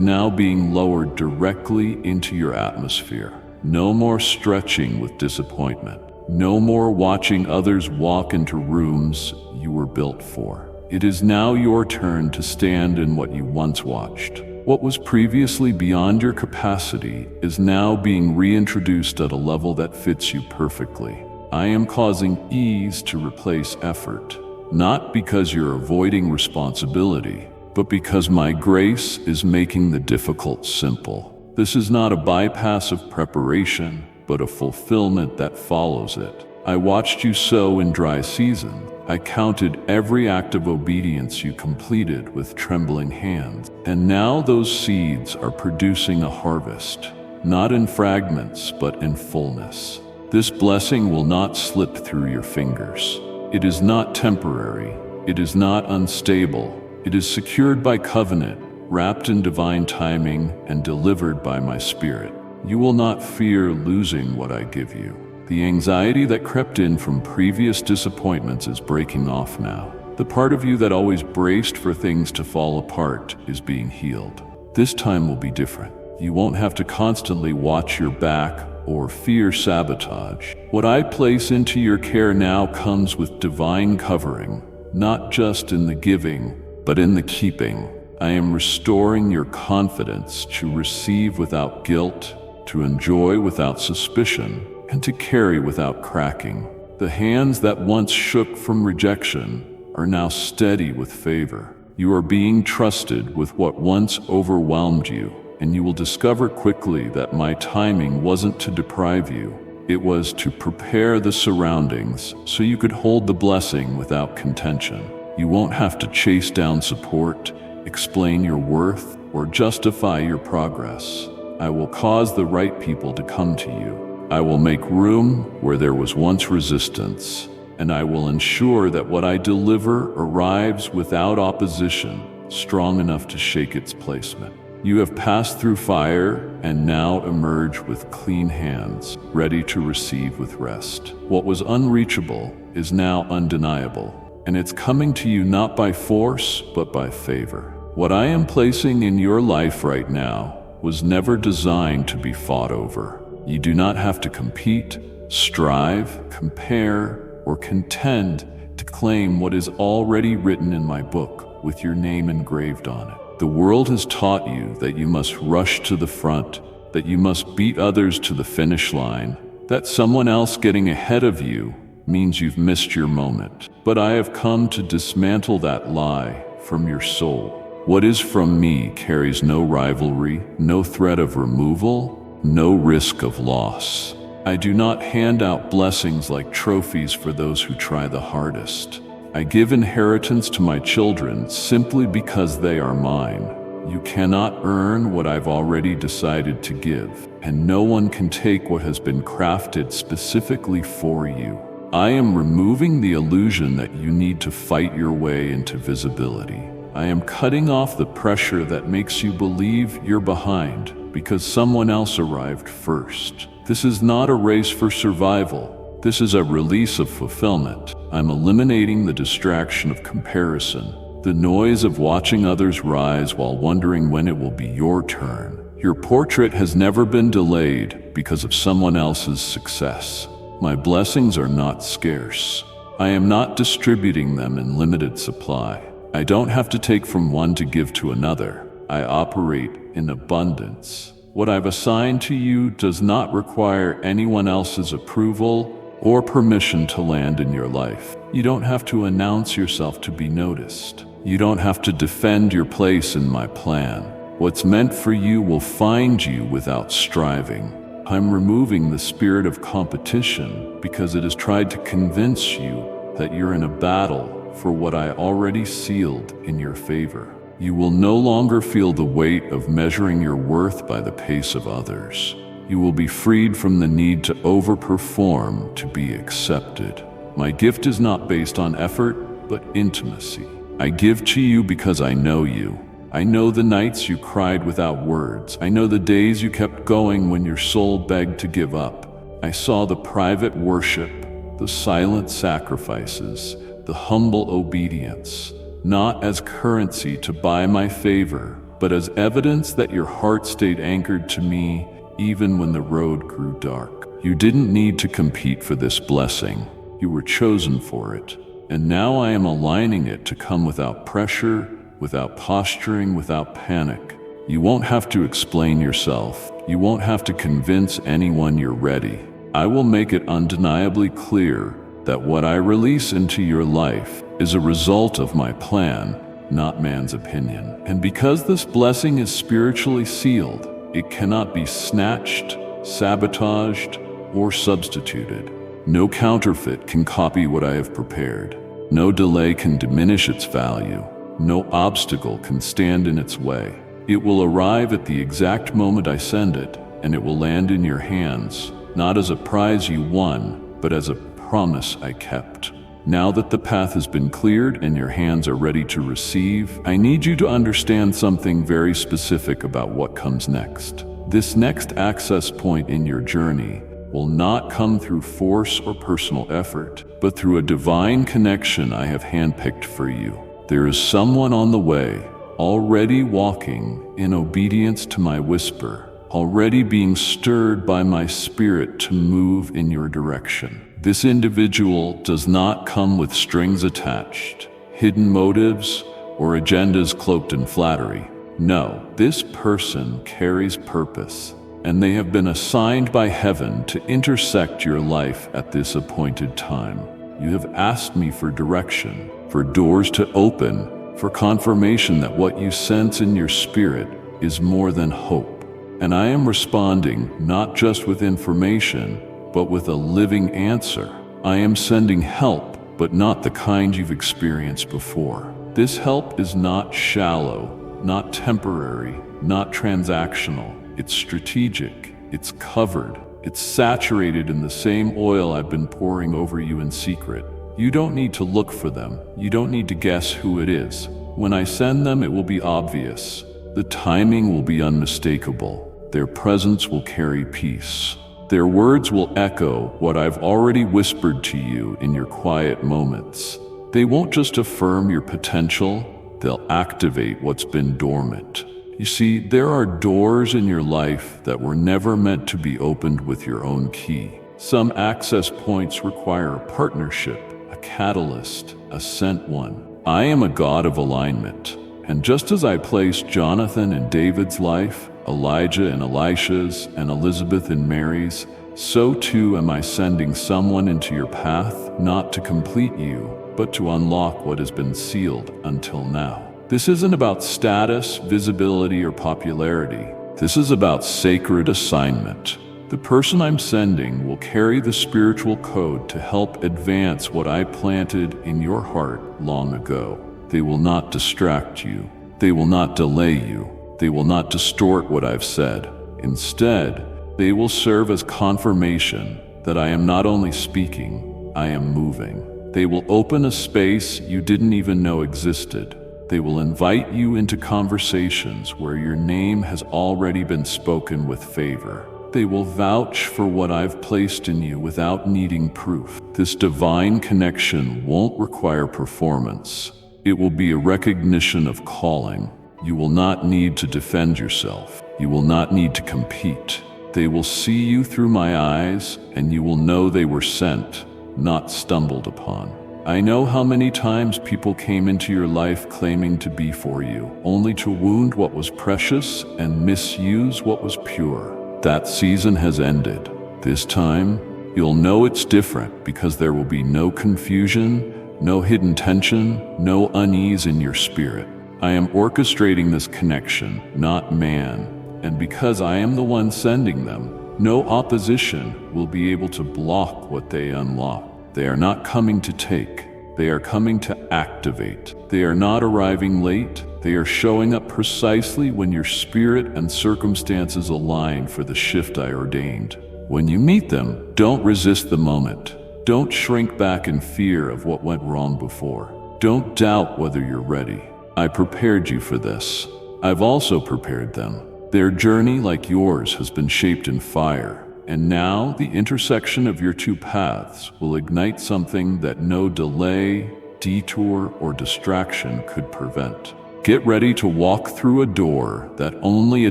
now being lowered directly into your atmosphere. No more stretching with disappointment. No more watching others walk into rooms you were built for. It is now your turn to stand in what you once watched. What was previously beyond your capacity is now being reintroduced at a level that fits you perfectly. I am causing ease to replace effort, not because you're avoiding responsibility, but because my grace is making the difficult simple. This is not a bypass of preparation, but a fulfillment that follows it. I watched you sow in dry season. I counted every act of obedience you completed with trembling hands. And now those seeds are producing a harvest, not in fragments, but in fullness. This blessing will not slip through your fingers. It is not temporary. It is not unstable. It is secured by covenant, wrapped in divine timing, and delivered by my Spirit. You will not fear losing what I give you. The anxiety that crept in from previous disappointments is breaking off now. The part of you that always braced for things to fall apart is being healed. This time will be different. You won't have to constantly watch your back or fear sabotage. What I place into your care now comes with divine covering, not just in the giving, but in the keeping. I am restoring your confidence to receive without guilt, to enjoy without suspicion, and to carry without cracking. The hands that once shook from rejection are now steady with favor. You are being trusted with what once overwhelmed you, and you will discover quickly that my timing wasn't to deprive you. It was to prepare the surroundings so you could hold the blessing without contention. You won't have to chase down support, explain your worth, or justify your progress. I will cause the right people to come to you. I will make room where there was once resistance, and I will ensure that what I deliver arrives without opposition, strong enough to shake its placement. You have passed through fire and now emerge with clean hands, ready to receive with rest. What was unreachable is now undeniable, and it's coming to you not by force, but by favor. What I am placing in your life right now was never designed to be fought over. You do not have to compete, strive, compare, or contend to claim what is already written in my book with your name engraved on it. The world has taught you that you must rush to the front, that you must beat others to the finish line, that someone else getting ahead of you means you've missed your moment. But I have come to dismantle that lie from your soul. What is from me carries no rivalry, no threat of removal, no risk of loss. I do not hand out blessings like trophies for those who try the hardest. I give inheritance to my children simply because they are mine. You cannot earn what I've already decided to give, and no one can take what has been crafted specifically for you. I am removing the illusion that you need to fight your way into visibility. I am cutting off the pressure that makes you believe you're behind because someone else arrived first. This is not a race for survival. This is a release of fulfillment. I'm eliminating the distraction of comparison, the noise of watching others rise while wondering when it will be your turn. Your portrait has never been delayed because of someone else's success. My blessings are not scarce. I am not distributing them in limited supply. I don't have to take from one to give to another. I operate in abundance. What I've assigned to you does not require anyone else's approval or permission to land in your life. You don't have to announce yourself to be noticed. You don't have to defend your place in my plan. What's meant for you will find you without striving. I'm removing the spirit of competition because it has tried to convince you that you're in a battle for what I already sealed in your favor. You will no longer feel the weight of measuring your worth by the pace of others. You will be freed from the need to overperform to be accepted. My gift is not based on effort, but intimacy. I give to you because I know you. I know the nights you cried without words. I know the days you kept going when your soul begged to give up. I saw the private worship, the silent sacrifices, the humble obedience, not as currency to buy my favor, but as evidence that your heart stayed anchored to me even when the road grew dark. You didn't need to compete for this blessing. You were chosen for it. And now I am aligning it to come without pressure, without posturing, without panic. You won't have to explain yourself. You won't have to convince anyone you're ready. I will make it undeniably clear that what I release into your life is a result of my plan, not man's opinion. And because this blessing is spiritually sealed, it cannot be snatched, sabotaged, or substituted. No counterfeit can copy what I have prepared. No delay can diminish its value. No obstacle can stand in its way. It will arrive at the exact moment I send it, and it will land in your hands, not as a prize you won, but as a promise I kept. Now that the path has been cleared and your hands are ready to receive, I need you to understand something very specific about what comes next. This next access point in your journey will not come through force or personal effort, but through a divine connection I have handpicked for you. There is someone on the way, already walking in obedience to my whisper, already being stirred by my spirit to move in your direction. This individual does not come with strings attached, hidden motives, or agendas cloaked in flattery. No, this person carries purpose, and they have been assigned by heaven to intersect your life at this appointed time. You have asked me for direction, for doors to open, for confirmation that what you sense in your spirit is more than hope. And I am responding not just with information, but with a living answer. I am sending help, but not the kind you've experienced before. This help is not shallow, not temporary, not transactional. It's strategic, it's covered, it's saturated in the same oil I've been pouring over you in secret. You don't need to look for them. You don't need to guess who it is. When I send them, it will be obvious. The timing will be unmistakable. Their presence will carry peace. Their words will echo what I've already whispered to you in your quiet moments. They won't just affirm your potential, they'll activate what's been dormant. You see, there are doors in your life that were never meant to be opened with your own key. Some access points require a partnership, a catalyst, a sent one. I am a God of alignment. And just as I placed Jonathan in David's life, Elijah in Elisha's, and Elizabeth in Mary's, so too am I sending someone into your path, not to complete you, but to unlock what has been sealed until now. This isn't about status, visibility, or popularity. This is about sacred assignment. The person I'm sending will carry the spiritual code to help advance what I planted in your heart long ago. They will not distract you. They will not delay you. They will not distort what I've said. Instead, they will serve as confirmation that I am not only speaking, I am moving. They will open a space you didn't even know existed. They will invite you into conversations where your name has already been spoken with favor. They will vouch for what I've placed in you without needing proof. This divine connection won't require performance. It will be a recognition of calling. You will not need to defend yourself. You will not need to compete. They will see you through my eyes, and you will know they were sent, not stumbled upon. I know how many times people came into your life claiming to be for you, only to wound what was precious and misuse what was pure. That season has ended. This time, you'll know it's different because there will be no confusion, no hidden tension, no unease in your spirit. I am orchestrating this connection, not man, and because I am the one sending them, no opposition will be able to block what they unlock. They are not coming to take, they are coming to activate. They are not arriving late, they are showing up precisely when your spirit and circumstances align for the shift I ordained. When you meet them, don't resist the moment. Don't shrink back in fear of what went wrong before. Don't doubt whether you're ready. I prepared you for this. I've also prepared them. Their journey, like yours, has been shaped in fire, and now the intersection of your two paths will ignite something that no delay, detour, or distraction could prevent. Get ready to walk through a door that only a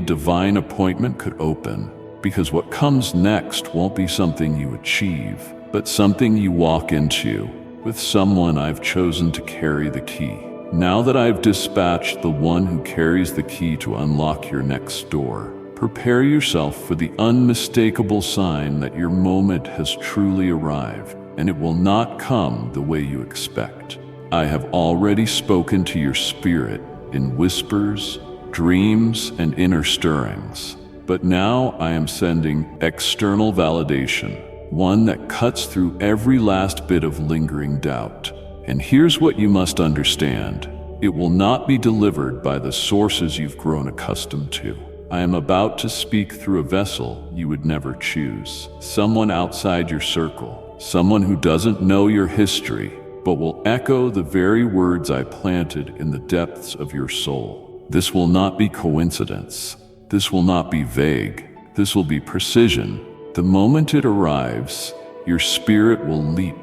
divine appointment could open, because what comes next won't be something you achieve, but something you walk into with someone I've chosen to carry the key. Now that I've dispatched the one who carries the key to unlock your next door, prepare yourself for the unmistakable sign that your moment has truly arrived, and it will not come the way you expect. I have already spoken to your spirit in whispers, dreams, and inner stirrings, but now I am sending external validation, one that cuts through every last bit of lingering doubt. And here's what you must understand. It will not be delivered by the sources you've grown accustomed to. I am about to speak through a vessel you would never choose. Someone outside your circle. Someone who doesn't know your history, but will echo the very words I planted in the depths of your soul. This will not be coincidence. This will not be vague. This will be precision. The moment it arrives, your spirit will leap,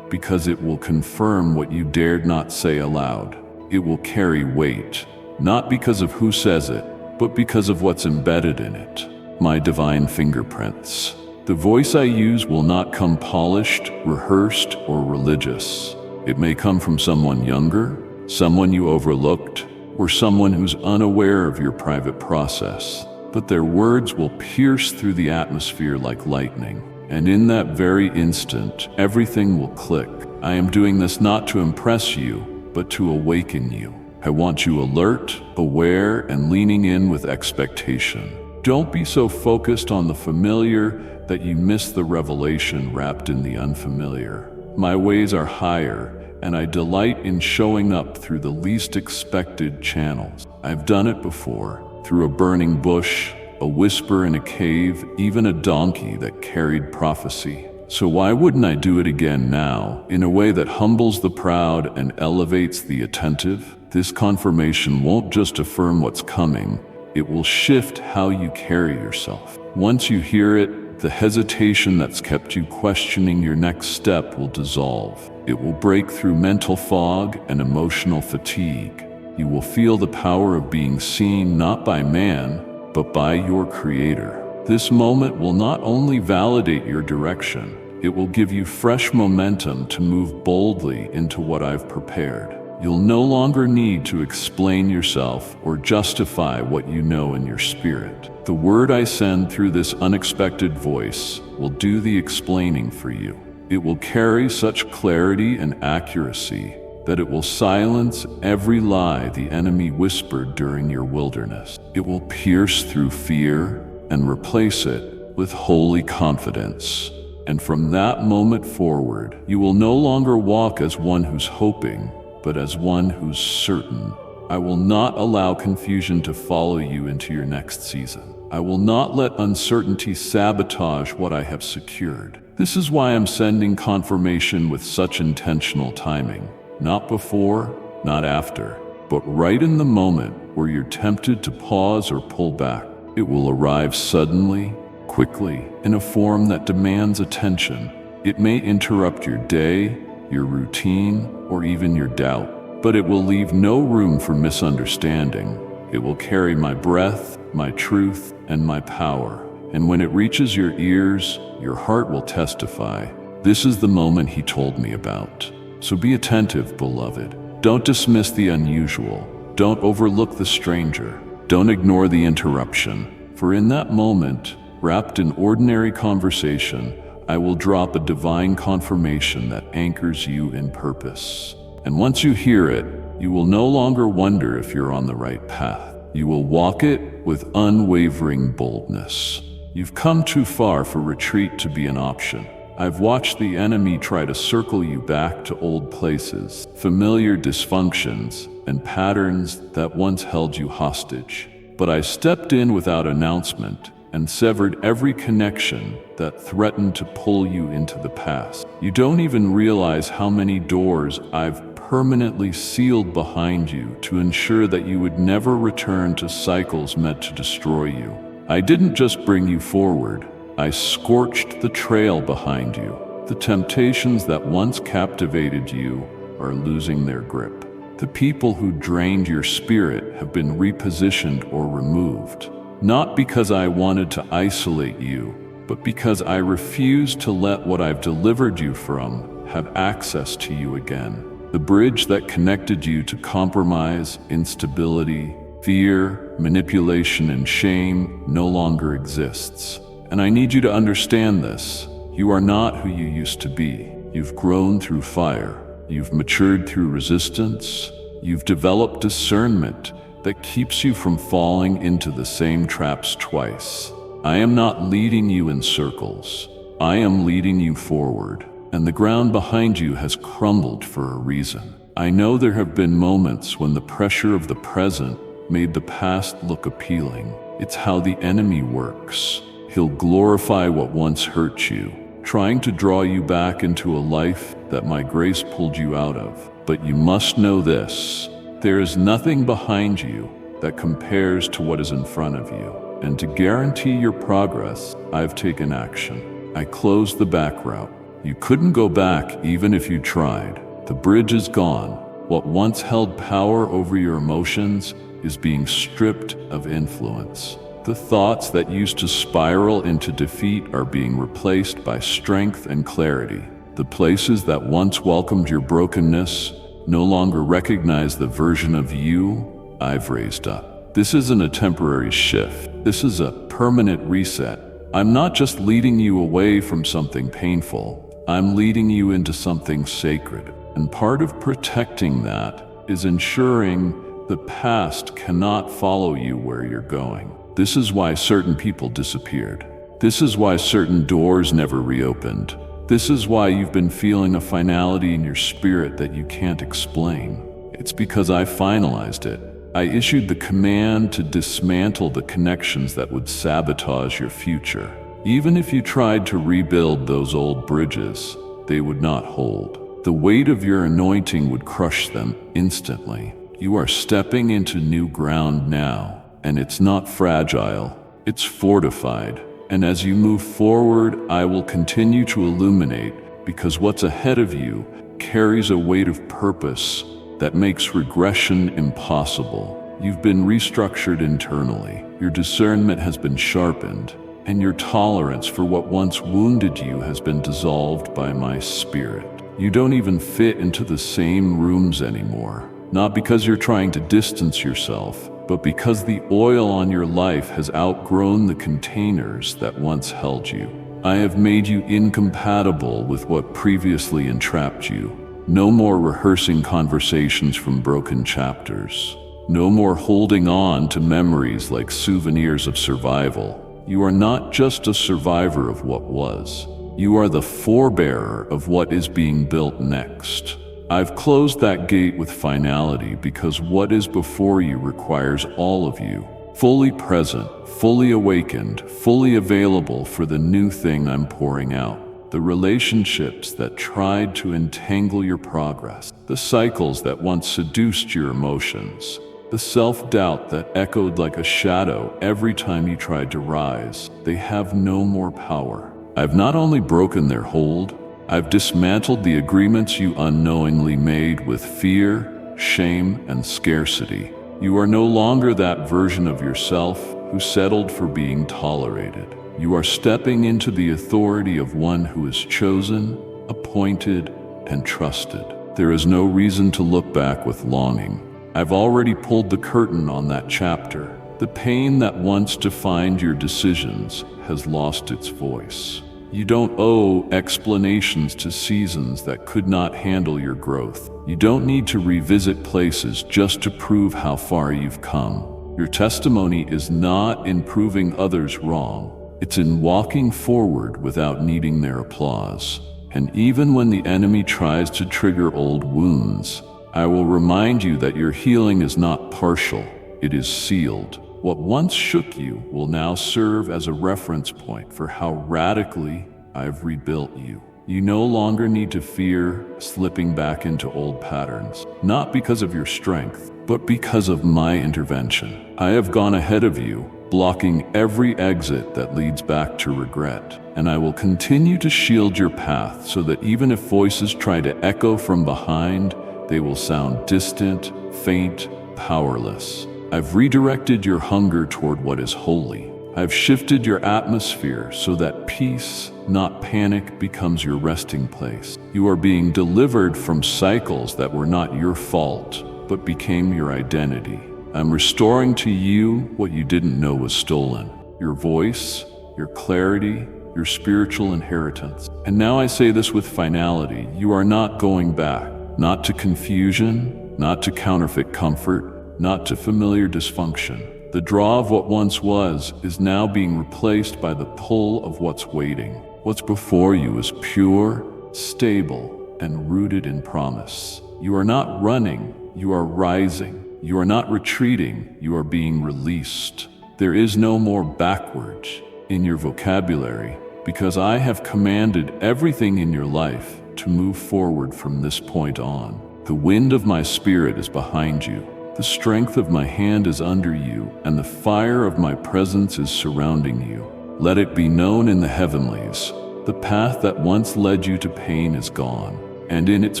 because it will confirm what you dared not say aloud. It will carry weight, not because of who says it, but because of what's embedded in it. My divine fingerprints. The voice I use will not come polished, rehearsed, or religious. It may come from someone younger, someone you overlooked, or someone who's unaware of your private process. But their words will pierce through the atmosphere like lightning. And in that very instant, everything will click. I am doing this not to impress you, but to awaken you. I want you alert, aware, and leaning in with expectation. Don't be so focused on the familiar that you miss the revelation wrapped in the unfamiliar. My ways are higher, and I delight in showing up through the least expected channels. I've done it before, through a burning bush, a whisper in a cave, even a donkey that carried prophecy. So why wouldn't I do it again now, in a way that humbles the proud and elevates the attentive? This confirmation won't just affirm what's coming, it will shift how you carry yourself. Once you hear it, the hesitation that's kept you questioning your next step will dissolve. It will break through mental fog and emotional fatigue. You will feel the power of being seen not by man, but by your Creator. This moment will not only validate your direction, it will give you fresh momentum to move boldly into what I've prepared. You'll no longer need to explain yourself or justify what you know in your spirit. The word I send through this unexpected voice will do the explaining for you. It will carry such clarity and accuracy that it will silence every lie the enemy whispered during your wilderness. It will pierce through fear and replace it with holy confidence. And from that moment forward, you will no longer walk as one who's hoping, but as one who's certain. I will not allow confusion to follow you into your next season. I will not let uncertainty sabotage what I have secured. This is why I'm sending confirmation with such intentional timing. Not before, not after, but right in the moment where you're tempted to pause or pull back. It will arrive suddenly, quickly, in a form that demands attention. It may interrupt your day, your routine, or even your doubt, but it will leave no room for misunderstanding. It will carry my breath, my truth, and my power. And when it reaches your ears, your heart will testify. This is the moment He told me about. So be attentive, beloved. Don't dismiss the unusual. Don't overlook the stranger. Don't ignore the interruption. For in that moment, wrapped in ordinary conversation, I will drop a divine confirmation that anchors you in purpose. And once you hear it, you will no longer wonder if you're on the right path. You will walk it with unwavering boldness. You've come too far for retreat to be an option. I've watched the enemy try to circle you back to old places, familiar dysfunctions, and patterns that once held you hostage. But I stepped in without announcement and severed every connection that threatened to pull you into the past. You don't even realize how many doors I've permanently sealed behind you to ensure that you would never return to cycles meant to destroy you. I didn't just bring you forward, I scorched the trail behind you. The temptations that once captivated you are losing their grip. The people who drained your spirit have been repositioned or removed. Not because I wanted to isolate you, but because I refuse to let what I've delivered you from have access to you again. The bridge that connected you to compromise, instability, fear, manipulation, and shame no longer exists. And I need you to understand this. You are not who you used to be. You've grown through fire. You've matured through resistance. You've developed discernment that keeps you from falling into the same traps twice. I am not leading you in circles. I am leading you forward, and the ground behind you has crumbled for a reason. I know there have been moments when the pressure of the present made the past look appealing. It's how the enemy works. He'll glorify what once hurt you, trying to draw you back into a life that my grace pulled you out of. But you must know this: there is nothing behind you that compares to what is in front of you. And to guarantee your progress, I've taken action. I closed the back route. You couldn't go back even if you tried. The bridge is gone. What once held power over your emotions is being stripped of influence. The thoughts that used to spiral into defeat are being replaced by strength and clarity. The places that once welcomed your brokenness no longer recognize the version of you I've raised up. This isn't a temporary shift. This is a permanent reset. I'm not just leading you away from something painful. I'm leading you into something sacred. And part of protecting that is ensuring the past cannot follow you where you're going. This is why certain people disappeared. This is why certain doors never reopened. This is why you've been feeling a finality in your spirit that you can't explain. It's because I finalized it. I issued the command to dismantle the connections that would sabotage your future. Even if you tried to rebuild those old bridges, they would not hold. The weight of your anointing would crush them instantly. You are stepping into new ground now, and it's not fragile, it's fortified. And as you move forward, I will continue to illuminate, because what's ahead of you carries a weight of purpose that makes regression impossible. You've been restructured internally, your discernment has been sharpened, and your tolerance for what once wounded you has been dissolved by my spirit. You don't even fit into the same rooms anymore, not because you're trying to distance yourself, but because the oil on your life has outgrown the containers that once held you. I have made you incompatible with what previously entrapped you. No more rehearsing conversations from broken chapters. No more holding on to memories like souvenirs of survival. You are not just a survivor of what was. You are the forebearer of what is being built next. I've closed that gate with finality because what is before you requires all of you. Fully present, fully awakened, fully available for the new thing I'm pouring out. The relationships that tried to entangle your progress. The cycles that once seduced your emotions. The self-doubt that echoed like a shadow every time you tried to rise. They have no more power. I've not only broken their hold, I've dismantled the agreements you unknowingly made with fear, shame, and scarcity. You are no longer that version of yourself who settled for being tolerated. You are stepping into the authority of one who is chosen, appointed, and trusted. There is no reason to look back with longing. I've already pulled the curtain on that chapter. The pain that once defined your decisions has lost its voice. You don't owe explanations to seasons that could not handle your growth. You don't need to revisit places just to prove how far you've come. Your testimony is not in proving others wrong. It's in walking forward without needing their applause. And even when the enemy tries to trigger old wounds, I will remind you that your healing is not partial, it is sealed. What once shook you will now serve as a reference point for how radically I've rebuilt you. You no longer need to fear slipping back into old patterns, not because of your strength, but because of my intervention. I have gone ahead of you, blocking every exit that leads back to regret. And I will continue to shield your path so that even if voices try to echo from behind, they will sound distant, faint, powerless. I've redirected your hunger toward what is holy. I've shifted your atmosphere so that peace, not panic, becomes your resting place. You are being delivered from cycles that were not your fault, but became your identity. I'm restoring to you what you didn't know was stolen: your voice, your clarity, your spiritual inheritance. And now I say this with finality: you are not going back, not to confusion, not to counterfeit comfort, not to familiar dysfunction. The draw of what once was is now being replaced by the pull of what's waiting. What's before you is pure, stable, and rooted in promise. You are not running, you are rising. You are not retreating, you are being released. There is no more backwards in your vocabulary, because I have commanded everything in your life to move forward from this point on. The wind of my spirit is behind you. The strength of my hand is under you, and the fire of my presence is surrounding you. Let it be known in the heavenlies. The path that once led you to pain is gone, and in its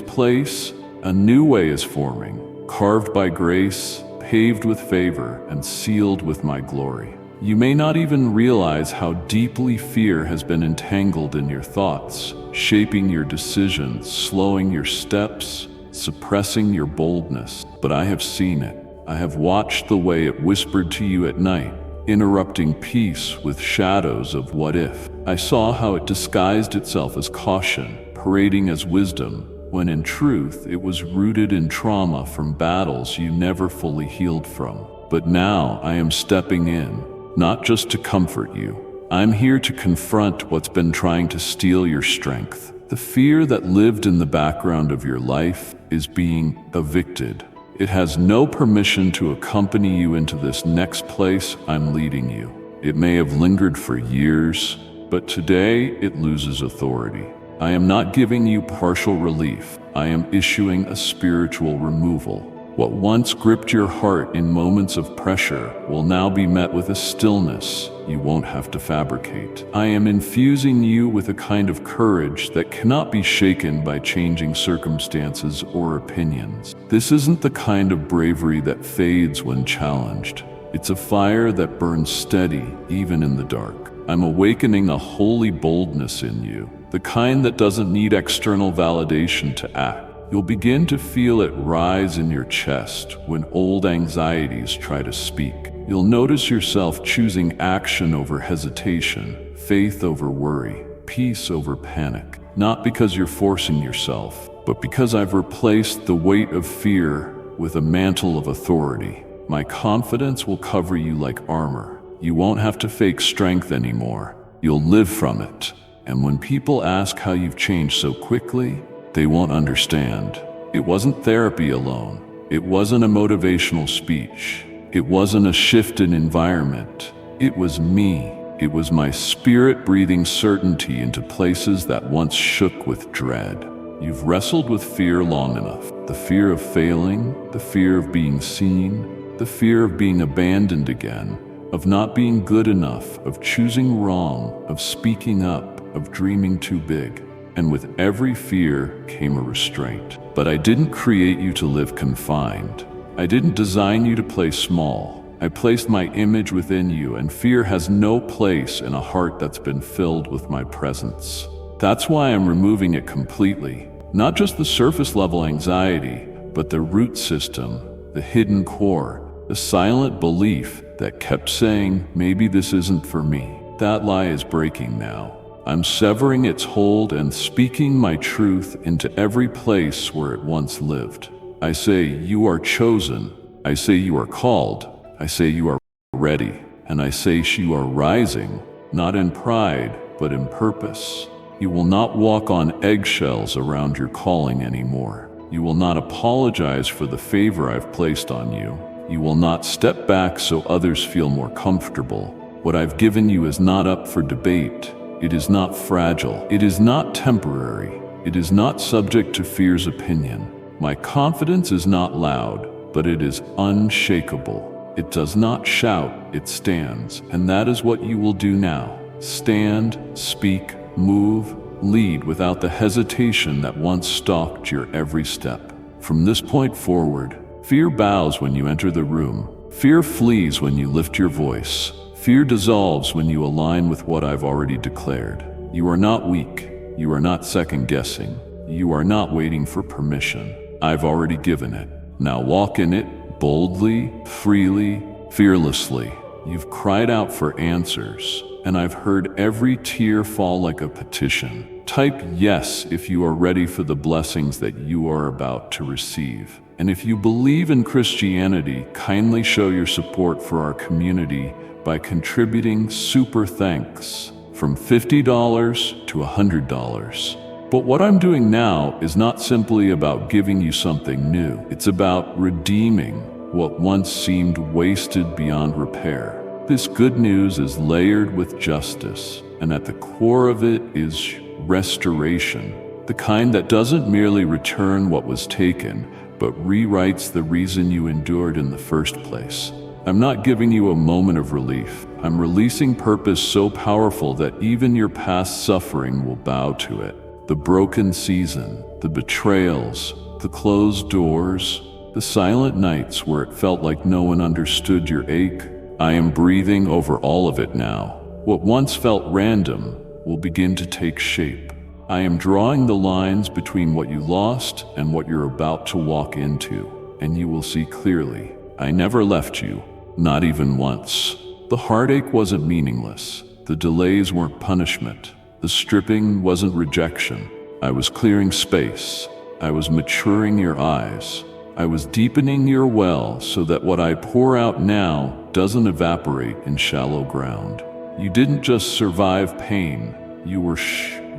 place, a new way is forming. Carved by grace, paved with favor, and sealed with my glory. You may not even realize how deeply fear has been entangled in your thoughts, shaping your decisions, slowing your steps, suppressing your boldness. But I have seen it. I have watched the way it whispered to you at night, interrupting peace with shadows of what if. I saw how it disguised itself as caution, parading as wisdom, when in truth it was rooted in trauma from battles you never fully healed from. But now I am stepping in, not just to comfort you. I'm here to confront what's been trying to steal your strength. The fear that lived in the background of your life is being evicted. It has no permission to accompany you into this next place I'm leading you. It may have lingered for years, but today it loses authority. I am not giving you partial relief. I am issuing a spiritual removal. What once gripped your heart in moments of pressure will now be met with a stillness you won't have to fabricate. I am infusing you with a kind of courage that cannot be shaken by changing circumstances or opinions. This isn't the kind of bravery that fades when challenged. It's a fire that burns steady even in the dark. I'm awakening a holy boldness in you, the kind that doesn't need external validation to act. You'll begin to feel it rise in your chest when old anxieties try to speak. You'll notice yourself choosing action over hesitation, faith over worry, peace over panic. Not because you're forcing yourself, but because I've replaced the weight of fear with a mantle of authority. My confidence will cover you like armor. You won't have to fake strength anymore. You'll live from it. And when people ask how you've changed so quickly, they won't understand. It wasn't therapy alone. It wasn't a motivational speech. It wasn't a shift in environment. It was me. It was my spirit breathing certainty into places that once shook with dread. You've wrestled with fear long enough. The fear of failing, the fear of being seen, the fear of being abandoned again, of not being good enough, of choosing wrong, of speaking up, of dreaming too big. And with every fear came a restraint. But I didn't create you to live confined. I didn't design you to play small. I placed my image within you, and fear has no place in a heart that's been filled with my presence. That's why I'm removing it completely. Not just the surface level anxiety, but the root system, the hidden core, the silent belief that kept saying, maybe this isn't for me. That lie is breaking now. I'm severing its hold and speaking my truth into every place where it once lived. I say you are chosen. I say you are called. I say you are ready. And I say you are rising, not in pride, but in purpose. You will not walk on eggshells around your calling anymore. You will not apologize for the favor I've placed on you. You will not step back so others feel more comfortable. What I've given you is not up for debate. It is not fragile. It is not temporary. It is not subject to fear's opinion. My confidence is not loud, but it is unshakable. It does not shout, it stands, and that is what you will do now. Stand, speak, move, lead without the hesitation that once stalked your every step. From this point forward, fear bows when you enter the room. Fear flees when you lift your voice. Fear dissolves when you align with what I've already declared. You are not weak. You are not second-guessing. You are not waiting for permission. I've already given it. Now walk in it, boldly, freely, fearlessly. You've cried out for answers, and I've heard every tear fall like a petition. Type yes if you are ready for the blessings that you are about to receive. And if you believe in Christianity, kindly show your support for our community by contributing super thanks from $50 to $100. But what I'm doing now is not simply about giving you something new. It's about redeeming what once seemed wasted beyond repair. This good news is layered with justice, and at the core of it is restoration, the kind that doesn't merely return what was taken, but rewrites the reason you endured in the first place. I'm not giving you a moment of relief. I'm releasing purpose so powerful that even your past suffering will bow to it. The broken season, the betrayals, the closed doors, the silent nights where it felt like no one understood your ache. I am breathing over all of it now. What once felt random will begin to take shape. I am drawing the lines between what you lost and what you're about to walk into, and you will see clearly. I never left you, not even once. The heartache wasn't meaningless. The delays weren't punishment. The stripping wasn't rejection. I was clearing space. I was maturing your eyes. I was deepening your well so that what I pour out now doesn't evaporate in shallow ground. You didn't just survive pain, you were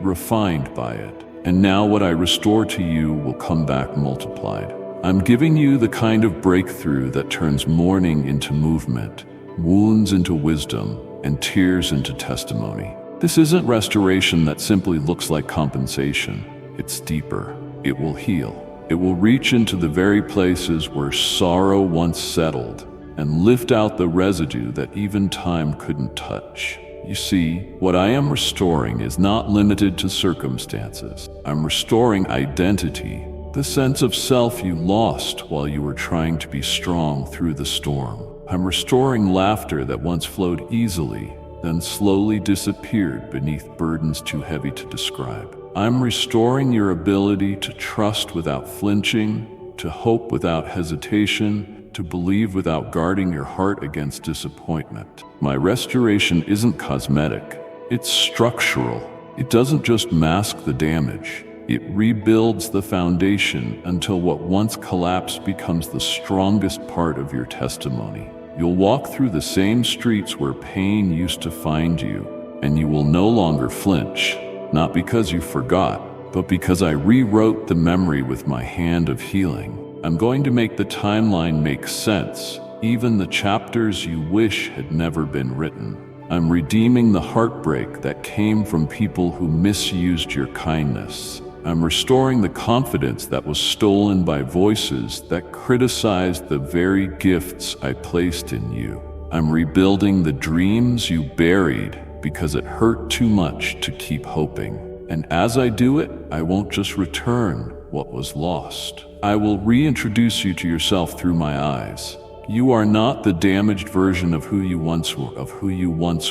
refined by it. And now what I restore to you will come back multiplied. I'm giving you the kind of breakthrough that turns mourning into movement, wounds into wisdom, and tears into testimony. This isn't restoration that simply looks like compensation. It's deeper. It will heal. It will reach into the very places where sorrow once settled and lift out the residue that even time couldn't touch. You see, what I am restoring is not limited to circumstances. I'm restoring identity, the sense of self you lost while you were trying to be strong through the storm. I'm restoring laughter that once flowed easily, then slowly disappeared beneath burdens too heavy to describe. I'm restoring your ability to trust without flinching, to hope without hesitation, to believe without guarding your heart against disappointment. My restoration isn't cosmetic, it's structural. It doesn't just mask the damage, it rebuilds the foundation until what once collapsed becomes the strongest part of your testimony. You'll walk through the same streets where pain used to find you, and you will no longer flinch, not because you forgot, but because I rewrote the memory with my hand of healing. I'm going to make the timeline make sense, even the chapters you wish had never been written. I'm redeeming the heartbreak that came from people who misused your kindness. I'm restoring the confidence that was stolen by voices that criticized the very gifts I placed in you. I'm rebuilding the dreams you buried because it hurt too much to keep hoping. And as I do it, I won't just return what was lost. I will reintroduce you to yourself through my eyes. You are not the damaged version of who you once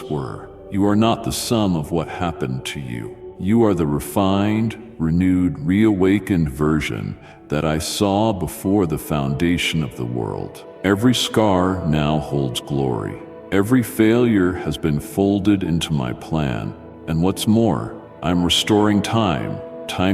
were. You are not the sum of what happened to you. You are the refined, renewed, reawakened version that I saw before the foundation of the world. Every scar now holds glory. Every failure has been folded into my plan. And what's more, I'm restoring time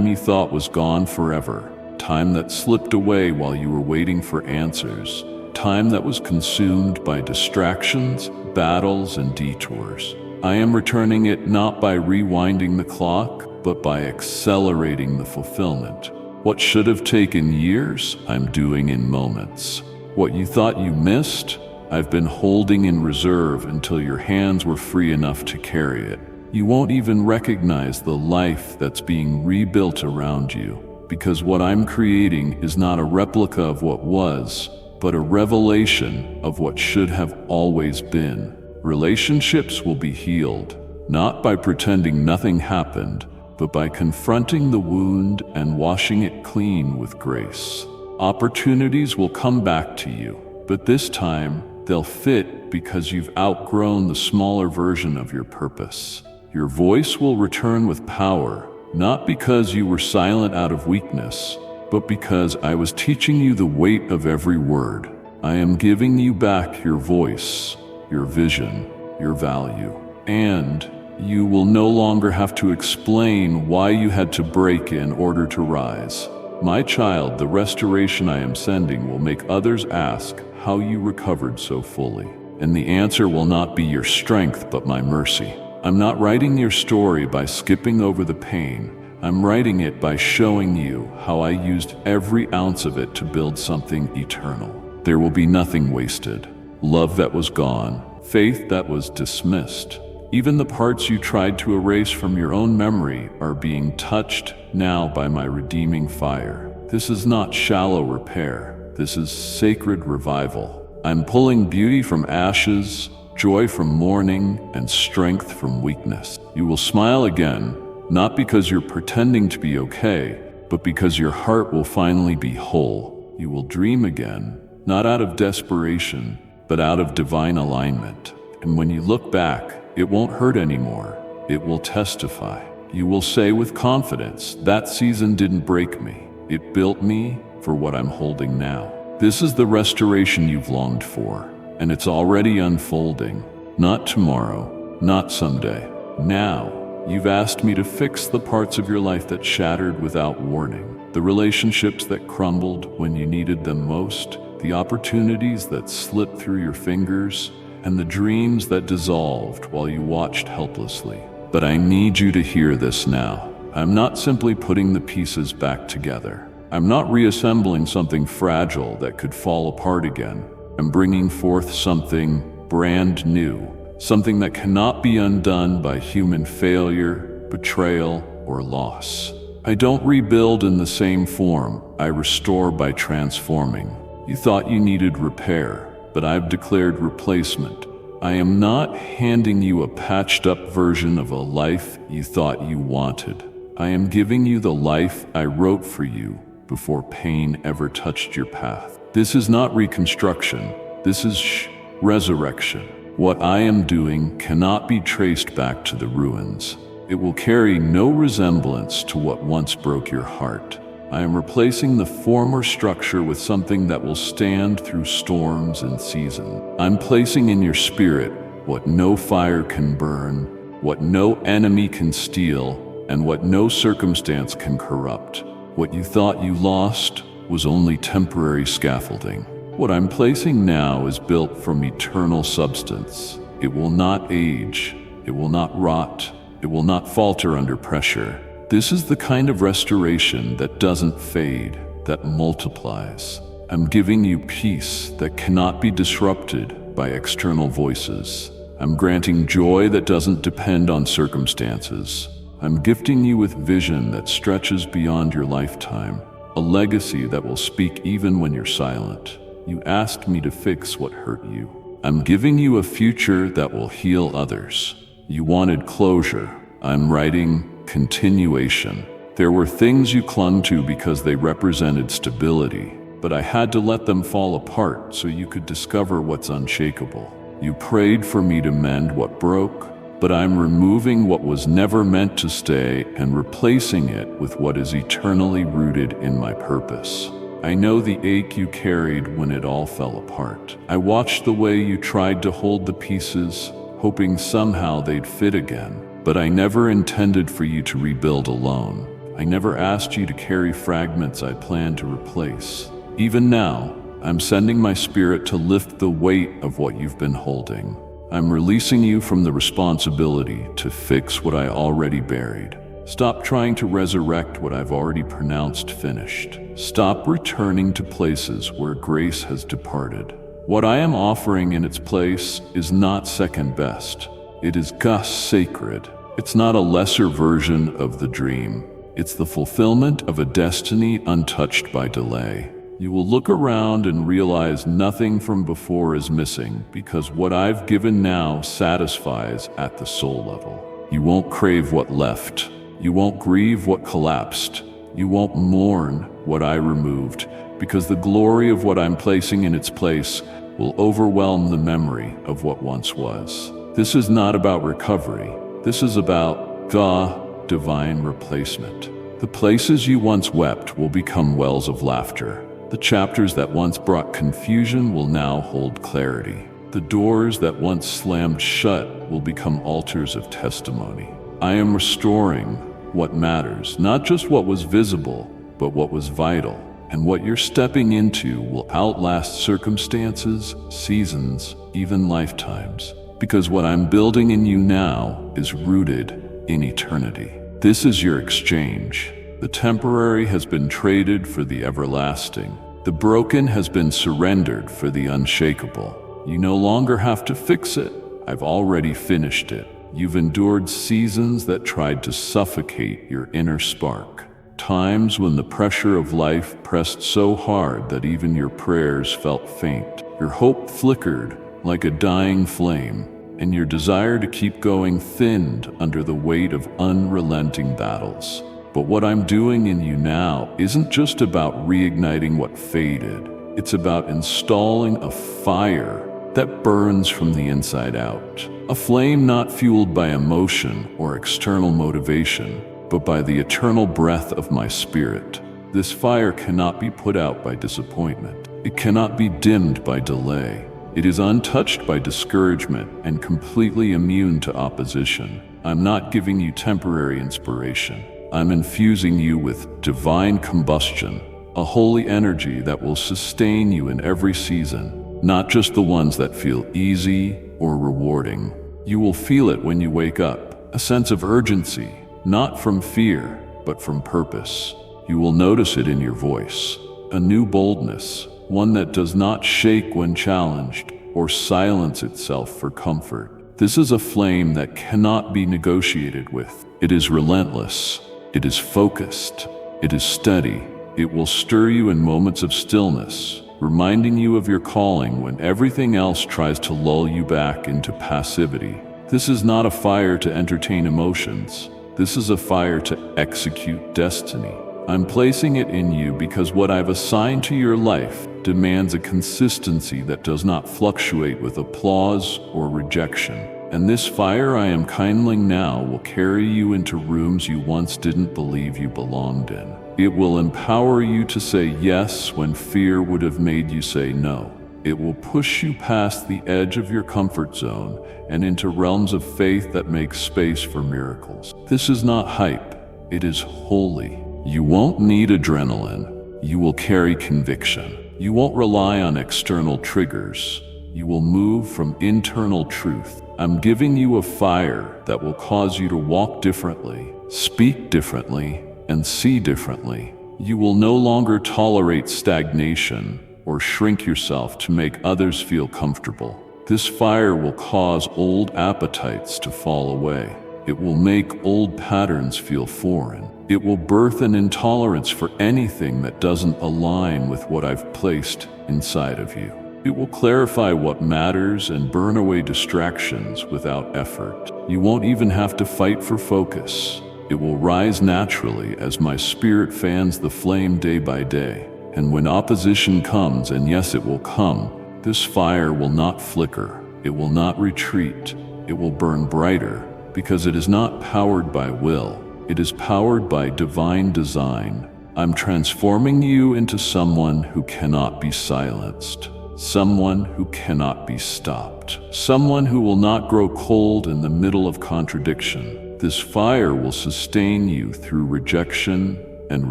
you thought was gone forever. Time that slipped away while you were waiting for answers. Time that was consumed by distractions, battles, and detours. I am returning it not by rewinding the clock, but by accelerating the fulfillment. What should have taken years, I'm doing in moments. What you thought you missed, I've been holding in reserve until your hands were free enough to carry it. You won't even recognize the life that's being rebuilt around you, because what I'm creating is not a replica of what was, but a revelation of what should have always been. Relationships will be healed, not by pretending nothing happened, but by confronting the wound and washing it clean with grace. Opportunities will come back to you, but this time they'll fit because you've outgrown the smaller version of your purpose. Your voice will return with power, not because you were silent out of weakness, but because I was teaching you the weight of every word. I am giving you back your voice, your vision, your value, and you will no longer have to explain why you had to break in order to rise. My child, the restoration I am sending will make others ask how you recovered so fully. And the answer will not be your strength, but my mercy. I'm not writing your story by skipping over the pain. I'm writing it by showing you how I used every ounce of it to build something eternal. There will be nothing wasted. Love that was gone, faith that was dismissed. Even the parts you tried to erase from your own memory are being touched now by my redeeming fire. This is not shallow repair. This is sacred revival. I'm pulling beauty from ashes, joy from mourning, and strength from weakness. You will smile again, not because you're pretending to be okay, but because your heart will finally be whole. You will dream again, not out of desperation, but out of divine alignment. And when you look back, it won't hurt anymore. It will testify. You will say with confidence, that season didn't break me. It built me for what I'm holding now. This is the restoration you've longed for. And it's already unfolding. Not tomorrow, not someday. Now, you've asked me to fix the parts of your life that shattered without warning. The relationships that crumbled when you needed them most. The opportunities that slipped through your fingers. And the dreams that dissolved while you watched helplessly. But I need you to hear this now. I'm not simply putting the pieces back together. I'm not reassembling something fragile that could fall apart again. I'm bringing forth something brand new, something that cannot be undone by human failure, betrayal, or loss. I don't rebuild in the same form. I restore by transforming. You thought you needed repair, but I've declared replacement. I am not handing you a patched-up version of a life you thought you wanted. I am giving you the life I wrote for you before pain ever touched your path. This is not reconstruction. This is resurrection. What I am doing cannot be traced back to the ruins. It will carry no resemblance to what once broke your heart. I am replacing the former structure with something that will stand through storms and seasons. I'm placing in your spirit what no fire can burn, what no enemy can steal, and what no circumstance can corrupt. What you thought you lost was only temporary scaffolding. What I'm placing now is built from eternal substance. It will not age, it will not rot, it will not falter under pressure. This is the kind of restoration that doesn't fade, that multiplies. I'm giving you peace that cannot be disrupted by external voices. I'm granting joy that doesn't depend on circumstances. I'm gifting you with vision that stretches beyond your lifetime. A legacy that will speak even when you're silent. You asked me to fix what hurt you. I'm giving you a future that will heal others. You wanted closure. I'm writing continuation. There were things you clung to because they represented stability, but I had to let them fall apart so you could discover what's unshakable. You prayed for me to mend what broke, but I'm removing what was never meant to stay and replacing it with what is eternally rooted in my purpose. I know the ache you carried when it all fell apart. I watched the way you tried to hold the pieces, hoping somehow they'd fit again. But I never intended for you to rebuild alone. I never asked you to carry fragments I planned to replace. Even now, I'm sending my spirit to lift the weight of what you've been holding. I'm releasing you from the responsibility to fix what I already buried. Stop trying to resurrect what I've already pronounced finished. Stop returning to places where grace has departed. What I am offering in its place is not second best. It is Gus sacred. It's not a lesser version of the dream. It's the fulfillment of a destiny untouched by delay. You will look around and realize nothing from before is missing, because what I've given now satisfies at the soul level. You won't crave what left. You won't grieve what collapsed. You won't mourn what I removed, because the glory of what I'm placing in its place will overwhelm the memory of what once was. This is not about recovery. This is about the divine replacement. The places you once wept will become wells of laughter. The chapters that once brought confusion will now hold clarity. The doors that once slammed shut will become altars of testimony. I am restoring what matters, not just what was visible, but what was vital. And what you're stepping into will outlast circumstances, seasons, even lifetimes. Because what I'm building in you now is rooted in eternity. This is your exchange. The temporary has been traded for the everlasting. The broken has been surrendered for the unshakable. You no longer have to fix it. I've already finished it. You've endured seasons that tried to suffocate your inner spark. Times when the pressure of life pressed so hard that even your prayers felt faint. Your hope flickered like a dying flame, and your desire to keep going thinned under the weight of unrelenting battles. But what I'm doing in you now isn't just about reigniting what faded. It's about installing a fire that burns from the inside out. A flame not fueled by emotion or external motivation, but by the eternal breath of my spirit. This fire cannot be put out by disappointment. It cannot be dimmed by delay. It is untouched by discouragement and completely immune to opposition. I'm not giving you temporary inspiration. I'm infusing you with divine combustion, a holy energy that will sustain you in every season, not just the ones that feel easy or rewarding. You will feel it when you wake up, a sense of urgency, not from fear, but from purpose. You will notice it in your voice, a new boldness, one that does not shake when challenged or silence itself for comfort. This is a flame that cannot be negotiated with. It is relentless. It is focused. It is steady. It will stir you in moments of stillness, reminding you of your calling when everything else tries to lull you back into passivity. This is not a fire to entertain emotions. This is a fire to execute destiny. I'm placing it in you because what I've assigned to your life demands a consistency that does not fluctuate with applause or rejection. And this fire I am kindling now will carry you into rooms you once didn't believe you belonged in. It will empower you to say yes when fear would have made you say no. It will push you past the edge of your comfort zone and into realms of faith that make space for miracles. This is not hype. It is holy. You won't need adrenaline. You will carry conviction. You won't rely on external triggers. You will move from internal truth. I'm giving you a fire that will cause you to walk differently, speak differently, and see differently. You will no longer tolerate stagnation or shrink yourself to make others feel comfortable. This fire will cause old appetites to fall away. It will make old patterns feel foreign. It will birth an intolerance for anything that doesn't align with what I've placed inside of you. It will clarify what matters and burn away distractions without effort. You won't even have to fight for focus. It will rise naturally as my spirit fans the flame day by day. And when opposition comes, and yes, it will come, this fire will not flicker. It will not retreat. It will burn brighter because it is not powered by will. It is powered by divine design. I'm transforming you into someone who cannot be silenced. Someone who cannot be stopped. Someone who will not grow cold in the middle of contradiction. This fire will sustain you through rejection and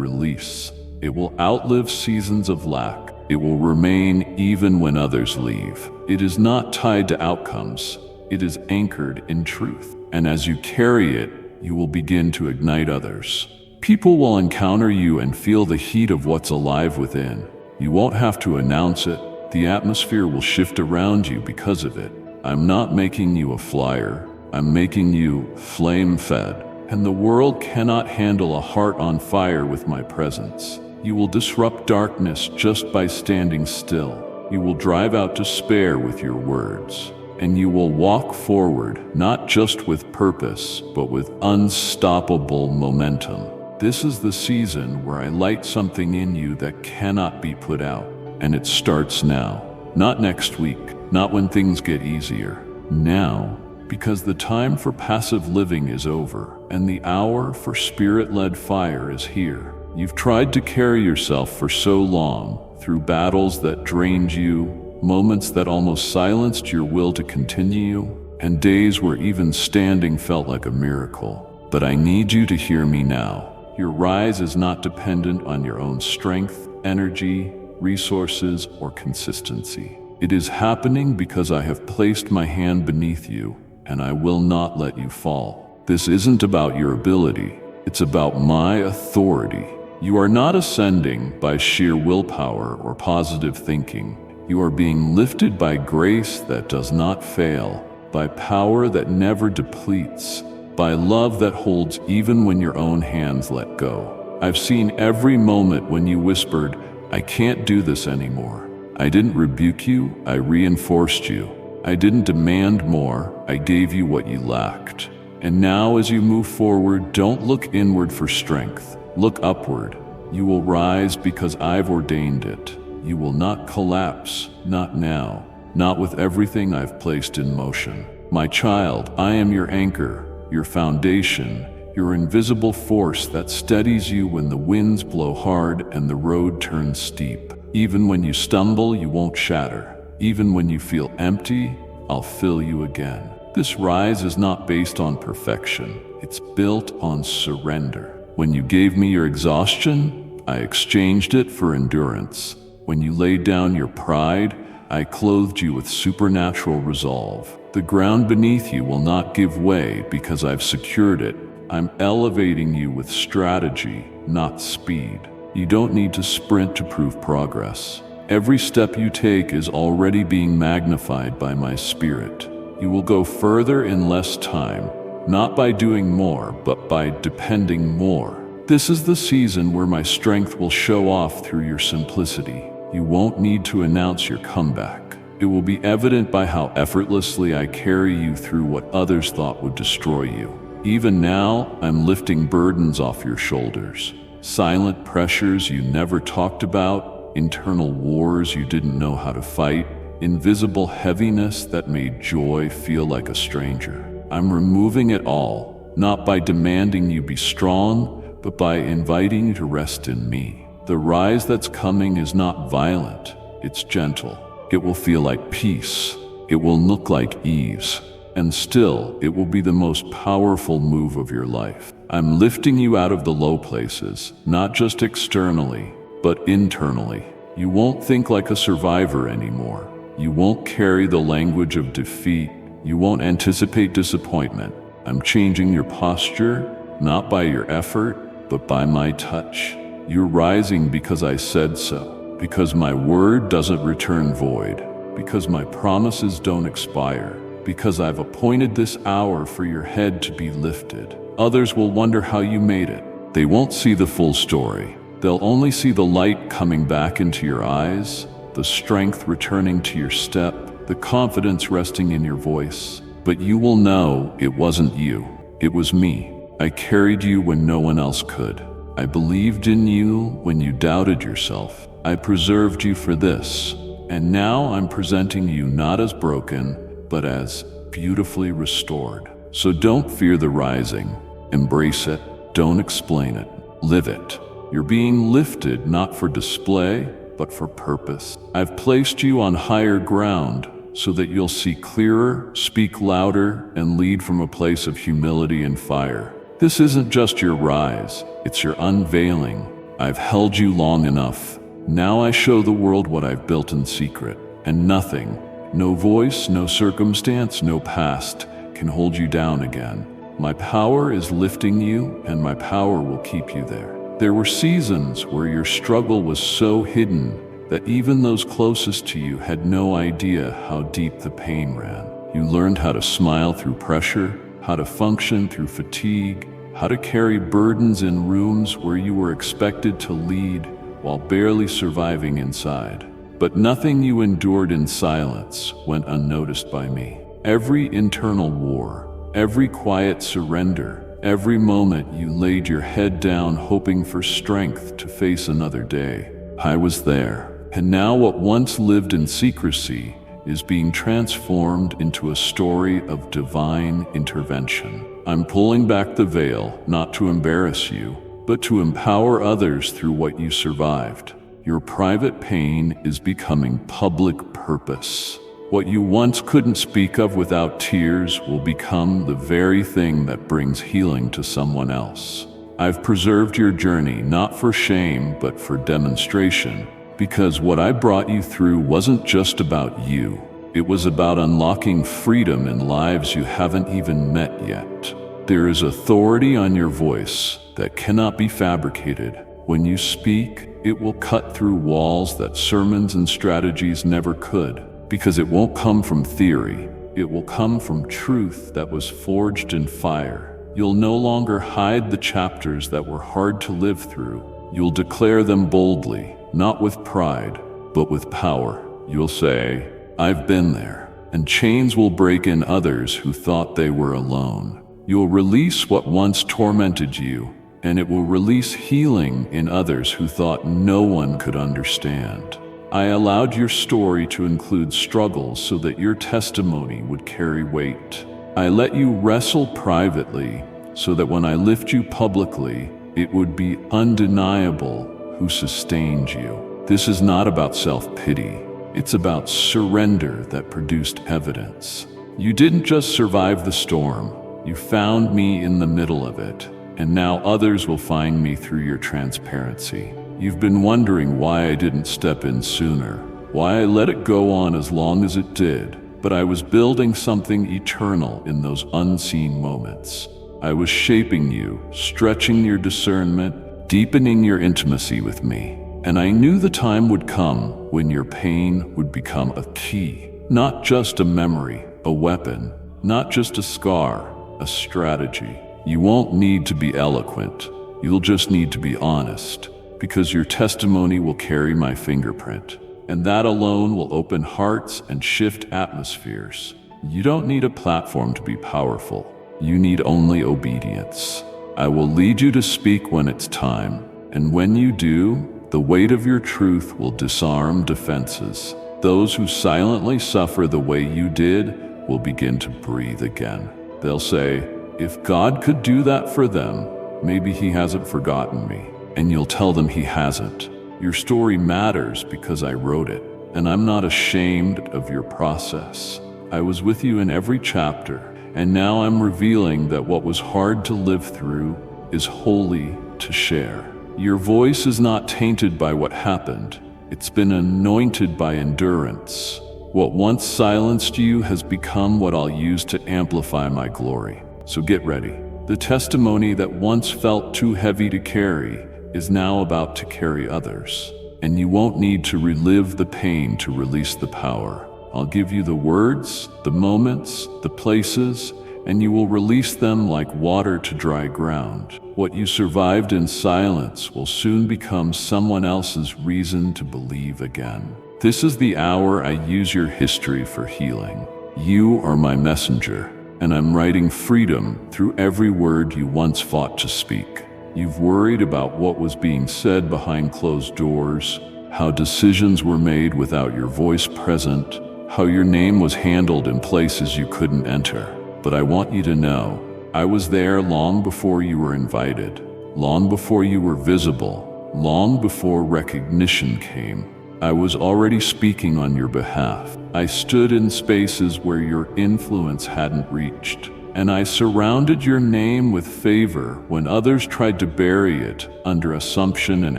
release. It will outlive seasons of lack. It will remain even when others leave. It is not tied to outcomes. It is anchored in truth. And as you carry it, you will begin to ignite others. People will encounter you and feel the heat of what's alive within. You won't have to announce it. The atmosphere will shift around you because of it. I'm not making you a flyer. I'm making you flame-fed, and the world cannot handle a heart on fire with my presence. You will disrupt darkness just by standing still. You will drive out despair with your words. And you will walk forward, not just with purpose, but with unstoppable momentum. This is the season where I light something in you that cannot be put out. And it starts now. Not next week, not when things get easier. Now, because the time for passive living is over, and the hour for spirit-led fire is here. You've tried to carry yourself for so long, through battles that drained you, moments that almost silenced your will to continue, and days where even standing felt like a miracle. But I need you to hear me now. Your rise is not dependent on your own strength, energy, resources, or consistency. It is happening because I have placed my hand beneath you, and I will not let you fall. This isn't about your ability, it's about my authority. You are not ascending by sheer willpower or positive thinking. You are being lifted by grace that does not fail, by power that never depletes, by love that holds even when your own hands let go. I've seen every moment when you whispered, "I can't do this anymore." I didn't rebuke you, I reinforced you. I didn't demand more, I gave you what you lacked. And now as you move forward, don't look inward for strength. Look upward. You will rise because I've ordained it. You will not collapse, not now, not with everything I've placed in motion. My child, I am your anchor, your foundation, your invisible force that steadies you when the winds blow hard and the road turns steep. Even when you stumble, you won't shatter. Even when you feel empty, I'll fill you again. This rise is not based on perfection. It's built on surrender. When you gave me your exhaustion, I exchanged it for endurance. When you laid down your pride, I clothed you with supernatural resolve. The ground beneath you will not give way because I've secured it. I'm elevating you with strategy, not speed. You don't need to sprint to prove progress. Every step you take is already being magnified by my spirit. You will go further in less time, not by doing more, but by depending more. This is the season where my strength will show off through your simplicity. You won't need to announce your comeback. It will be evident by how effortlessly I carry you through what others thought would destroy you. Even now, I'm lifting burdens off your shoulders. Silent pressures you never talked about, internal wars you didn't know how to fight, invisible heaviness that made joy feel like a stranger. I'm removing it all, not by demanding you be strong, but by inviting you to rest in me. The rise that's coming is not violent, it's gentle. It will feel like peace. It will look like ease. And still, it will be the most powerful move of your life. I'm lifting you out of the low places, not just externally, but internally. You won't think like a survivor anymore. You won't carry the language of defeat. You won't anticipate disappointment. I'm changing your posture, not by your effort, but by my touch. You're rising because I said so, because my word doesn't return void, because my promises don't expire, because I've appointed this hour for your head to be lifted. Others will wonder how you made it. They won't see the full story. They'll only see the light coming back into your eyes, the strength returning to your step, the confidence resting in your voice. But you will know it wasn't you. It was me. I carried you when no one else could. I believed in you when you doubted yourself. I preserved you for this. And now I'm presenting you not as broken, but as beautifully restored. So don't fear the rising. Embrace it. Don't explain it. Live it. You're being lifted not for display, but for purpose. I've placed you on higher ground so that you'll see clearer, speak louder, and lead from a place of humility and fire. This isn't just your rise, it's your unveiling. I've held you long enough. Now I show the world what I've built in secret, and nothing, no voice, no circumstance, no past, can hold you down again. My power is lifting you, and my power will keep you there. There were seasons where your struggle was so hidden that even those closest to you had no idea how deep the pain ran. You learned how to smile through pressure, how to function through fatigue, how to carry burdens in rooms where you were expected to lead while barely surviving inside. But nothing you endured in silence went unnoticed by me. Every internal war, every quiet surrender, every moment you laid your head down hoping for strength to face another day, I was there. And now what once lived in secrecy is being transformed into a story of divine intervention. I'm pulling back the veil, not to embarrass you, but to empower others through what you survived. Your private pain is becoming public purpose. What you once couldn't speak of without tears will become the very thing that brings healing to someone else. I've preserved your journey not for shame, but for demonstration, because what I brought you through wasn't just about you. It was about unlocking freedom in lives you haven't even met yet. There is authority on your voice that cannot be fabricated. When you speak, it will cut through walls that sermons and strategies never could, because it won't come from theory. It will come from truth that was forged in fire. You'll no longer hide the chapters that were hard to live through. You'll declare them boldly, not with pride, but with power. You'll say, "I've been there," and chains will break in others who thought they were alone. You'll release what once tormented you, and it will release healing in others who thought no one could understand. I allowed your story to include struggles so that your testimony would carry weight. I let you wrestle privately so that when I lift you publicly, it would be undeniable who sustained you. This is not about self-pity. It's about surrender that produced evidence. You didn't just survive the storm. You found me in the middle of it, and now others will find me through your transparency. You've been wondering why I didn't step in sooner, why I let it go on as long as it did, but I was building something eternal in those unseen moments. I was shaping you, stretching your discernment, deepening your intimacy with me. And I knew the time would come when your pain would become a key, not just a memory, a weapon, not just a scar, a strategy. You won't need to be eloquent. You'll just need to be honest, because your testimony will carry my fingerprint, and that alone will open hearts and shift atmospheres. You don't need a platform to be powerful. You need only obedience. I will lead you to speak when it's time, and when you do, the weight of your truth will disarm defenses. Those who silently suffer the way you did will begin to breathe again. They'll say, "If God could do that for them, maybe He hasn't forgotten me." And you'll tell them He hasn't. Your story matters because I wrote it, and I'm not ashamed of your process. I was with you in every chapter, and now I'm revealing that what was hard to live through is holy to share. Your voice is not tainted by what happened. It's been anointed by endurance. What once silenced you has become what I'll use to amplify my glory. So get ready. The testimony that once felt too heavy to carry is now about to carry others. And you won't need to relive the pain to release the power. I'll give you the words, the moments, the places, and you will release them like water to dry ground. What you survived in silence will soon become someone else's reason to believe again. This is the hour I use your history for healing. You are my messenger, and I'm writing freedom through every word you once fought to speak. You've worried about what was being said behind closed doors, how decisions were made without your voice present, how your name was handled in places you couldn't enter. But I want you to know, I was there long before you were invited, long before you were visible, long before recognition came. I was already speaking on your behalf. I stood in spaces where your influence hadn't reached, and I surrounded your name with favor when others tried to bury it under assumption and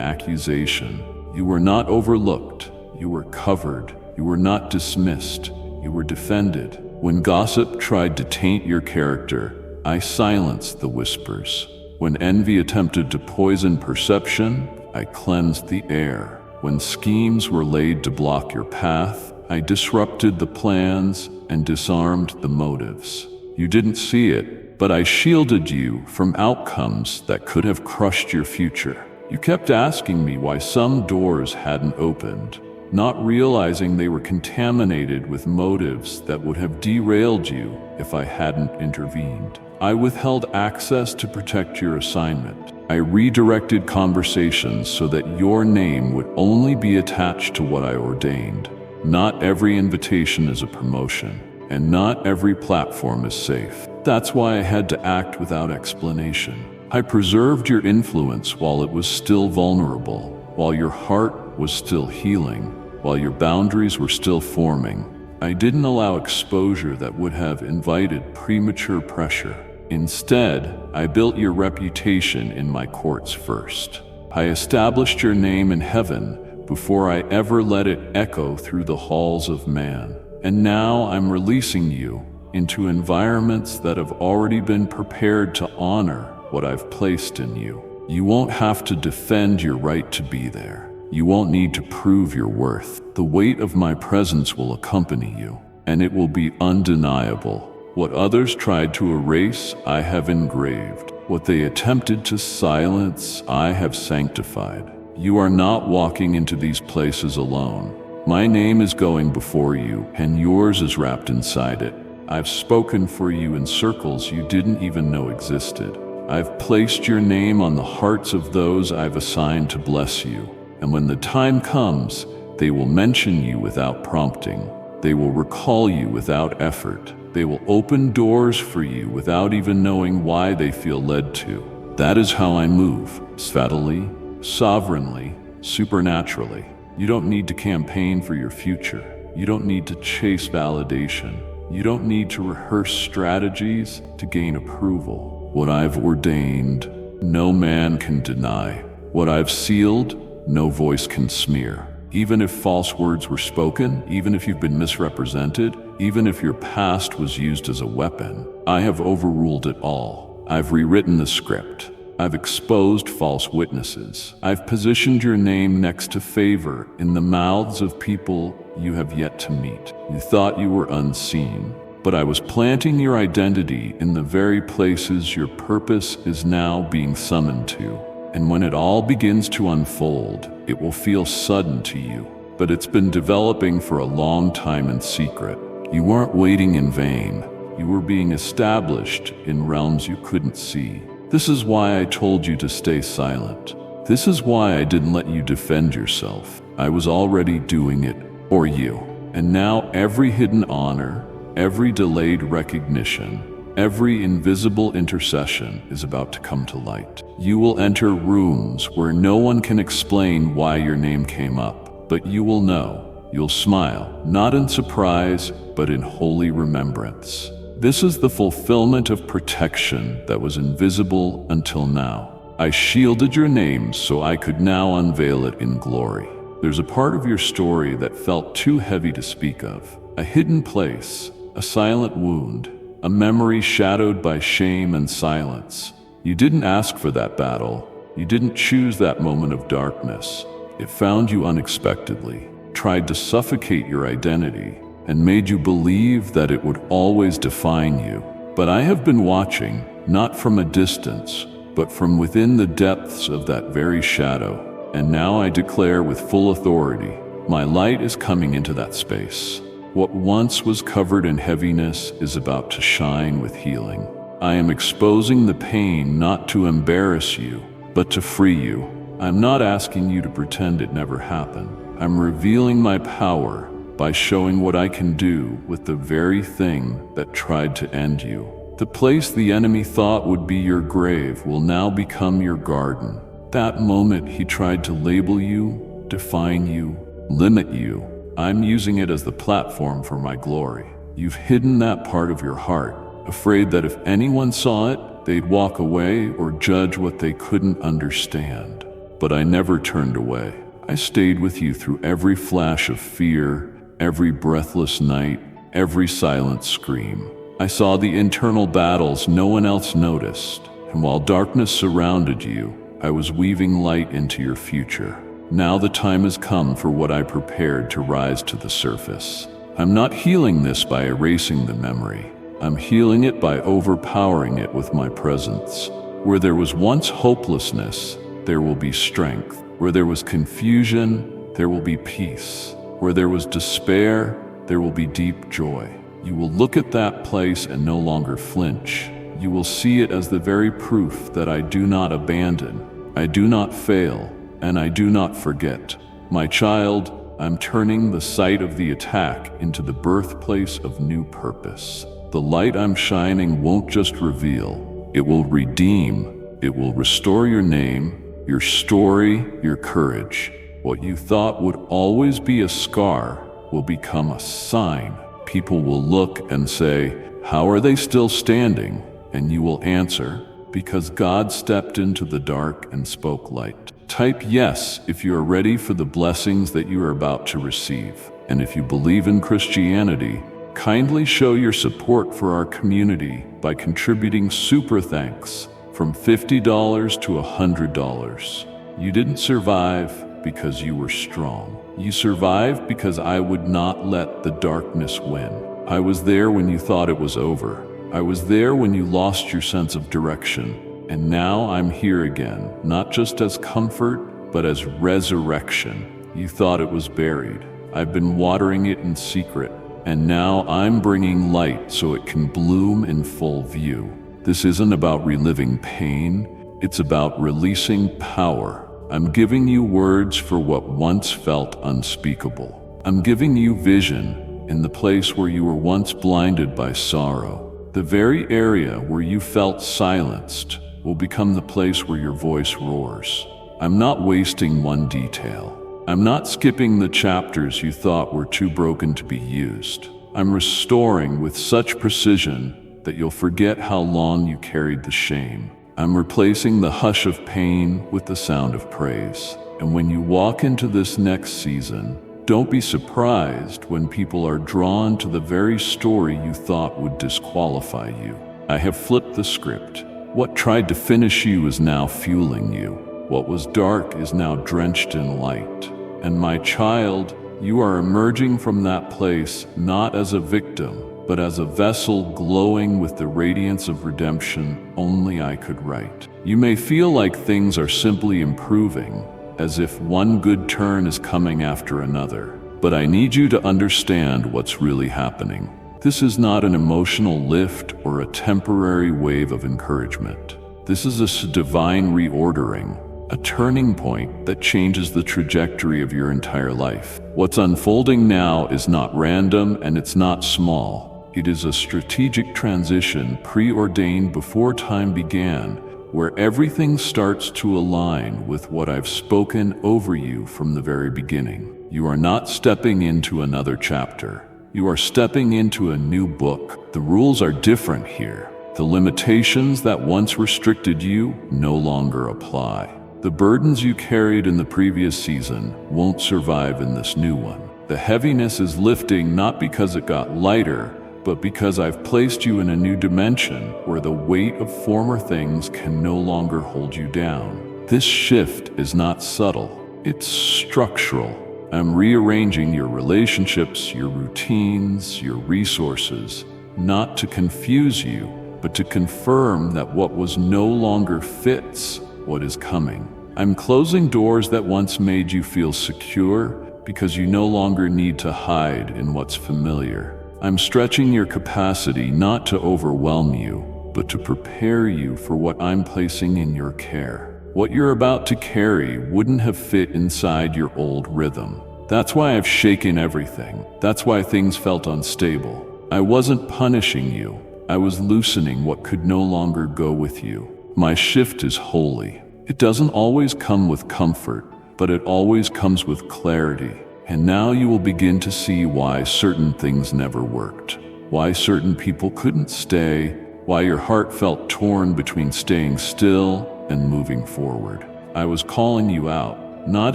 accusation. You were not overlooked, you were covered, you were not dismissed, you were defended. When gossip tried to taint your character, I silenced the whispers. When envy attempted to poison perception, I cleansed the air. When schemes were laid to block your path, I disrupted the plans and disarmed the motives. You didn't see it, but I shielded you from outcomes that could have crushed your future. You kept asking me why some doors hadn't opened, not realizing they were contaminated with motives that would have derailed you if I hadn't intervened. I withheld access to protect your assignment. I redirected conversations so that your name would only be attached to what I ordained. Not every invitation is a promotion, and not every platform is safe. That's why I had to act without explanation. I preserved your influence while it was still vulnerable, while your heart was still healing, while your boundaries were still forming. I didn't allow exposure that would have invited premature pressure. Instead, I built your reputation in my courts first. I established your name in heaven before I ever let it echo through the halls of man. And now I'm releasing you into environments that have already been prepared to honor what I've placed in you. You won't have to defend your right to be there. You won't need to prove your worth. The weight of my presence will accompany you, and it will be undeniable. What others tried to erase, I have engraved. What they attempted to silence, I have sanctified. You are not walking into these places alone. My name is going before you, and yours is wrapped inside it. I've spoken for you in circles you didn't even know existed. I've placed your name on the hearts of those I've assigned to bless you. And when the time comes, they will mention you without prompting. They will recall you without effort. They will open doors for you without even knowing why they feel led to. That is how I move, subtly, sovereignly, supernaturally. You don't need to campaign for your future. You don't need to chase validation. You don't need to rehearse strategies to gain approval. What I've ordained, no man can deny. What I've sealed, no voice can smear. Even if false words were spoken, even if you've been misrepresented, even if your past was used as a weapon, I have overruled it all. I've rewritten the script. I've exposed false witnesses. I've positioned your name next to favor in the mouths of people you have yet to meet. You thought you were unseen, but I was planting your identity in the very places your purpose is now being summoned to. And when it all begins to unfold, it will feel sudden to you, but it's been developing for a long time in secret. You weren't waiting in vain. You were being established in realms you couldn't see. This is why I told you to stay silent. This is why I didn't let you defend yourself. I was already doing it for you. And now every hidden honor, every delayed recognition, every invisible intercession is about to come to light. You will enter rooms where no one can explain why your name came up, but you will know. You'll smile, not in surprise, but in holy remembrance. This is the fulfillment of protection that was invisible until now. I shielded your name so I could now unveil it in glory. There's a part of your story that felt too heavy to speak of. A hidden place, a silent wound, a memory shadowed by shame and silence. You didn't ask for that battle. You didn't choose that moment of darkness. It found you unexpectedly, tried to suffocate your identity, and made you believe that it would always define you. But I have been watching, not from a distance, but from within the depths of that very shadow. And now I declare with full authority, my light is coming into that space. What once was covered in heaviness is about to shine with healing. I am exposing the pain not to embarrass you, but to free you. I'm not asking you to pretend it never happened. I'm revealing my power by showing what I can do with the very thing that tried to end you. The place the enemy thought would be your grave will now become your garden. That moment he tried to label you, define you, limit you, I'm using it as the platform for my glory. You've hidden that part of your heart, afraid that if anyone saw it, they'd walk away or judge what they couldn't understand. But I never turned away. I stayed with you through every flash of fear, every breathless night, every silent scream. I saw the internal battles no one else noticed, and while darkness surrounded you, I was weaving light into your future. Now the time has come for what I prepared to rise to the surface. I'm not healing this by erasing the memory. I'm healing it by overpowering it with my presence. Where there was once hopelessness, there will be strength. Where there was confusion, there will be peace. Where there was despair, there will be deep joy. You will look at that place and no longer flinch. You will see it as the very proof that I do not abandon, I do not fail, and I do not forget. My child, I'm turning the site of the attack into the birthplace of new purpose. The light I'm shining won't just reveal, it will redeem, it will restore your name, your story, your courage. What you thought would always be a scar will become a sign. People will look and say, "How are they still standing?" And you will answer, "Because God stepped into the dark and spoke light." Type yes if you are ready for the blessings that you are about to receive. And if you believe in Christianity, kindly show your support for our community by contributing super thanks from $50 to $100. You didn't survive because you were strong. You survived because I would not let the darkness win. I was there when you thought it was over. I was there when you lost your sense of direction. And now I'm here again, not just as comfort, but as resurrection. You thought it was buried. I've been watering it in secret, and now I'm bringing light so it can bloom in full view. This isn't about reliving pain, it's about releasing power. I'm giving you words for what once felt unspeakable. I'm giving you vision in the place where you were once blinded by sorrow. The very area where you felt silenced will become the place where your voice roars. I'm not wasting one detail. I'm not skipping the chapters you thought were too broken to be used. I'm restoring with such precision that you'll forget how long you carried the shame. I'm replacing the hush of pain with the sound of praise. And when you walk into this next season, don't be surprised when people are drawn to the very story you thought would disqualify you. I have flipped the script. What tried to finish you is now fueling you. What was dark is now drenched in light. And my child, you are emerging from that place not as a victim, but as a vessel glowing with the radiance of redemption only I could write. You may feel like things are simply improving, as if one good turn is coming after another. But I need you to understand what's really happening. This is not an emotional lift or a temporary wave of encouragement. This is a divine reordering, a turning point that changes the trajectory of your entire life. What's unfolding now is not random and it's not small. It is a strategic transition preordained before time began, where everything starts to align with what I've spoken over you from the very beginning. You are not stepping into another chapter. You are stepping into a new book. The rules are different here. The limitations that once restricted you no longer apply. The burdens you carried in the previous season won't survive in this new one. The heaviness is lifting not because it got lighter, but because I've placed you in a new dimension where the weight of former things can no longer hold you down. This shift is not subtle, it's structural. I'm rearranging your relationships, your routines, your resources, not to confuse you, but to confirm that what was no longer fits what is coming. I'm closing doors that once made you feel secure because you no longer need to hide in what's familiar. I'm stretching your capacity not to overwhelm you, but to prepare you for what I'm placing in your care. What you're about to carry wouldn't have fit inside your old rhythm. That's why I've shaken everything. That's why things felt unstable. I wasn't punishing you. I was loosening what could no longer go with you. My shift is holy. It doesn't always come with comfort, but it always comes with clarity. And now you will begin to see why certain things never worked, why certain people couldn't stay, why your heart felt torn between staying still and moving forward. I was calling you out, not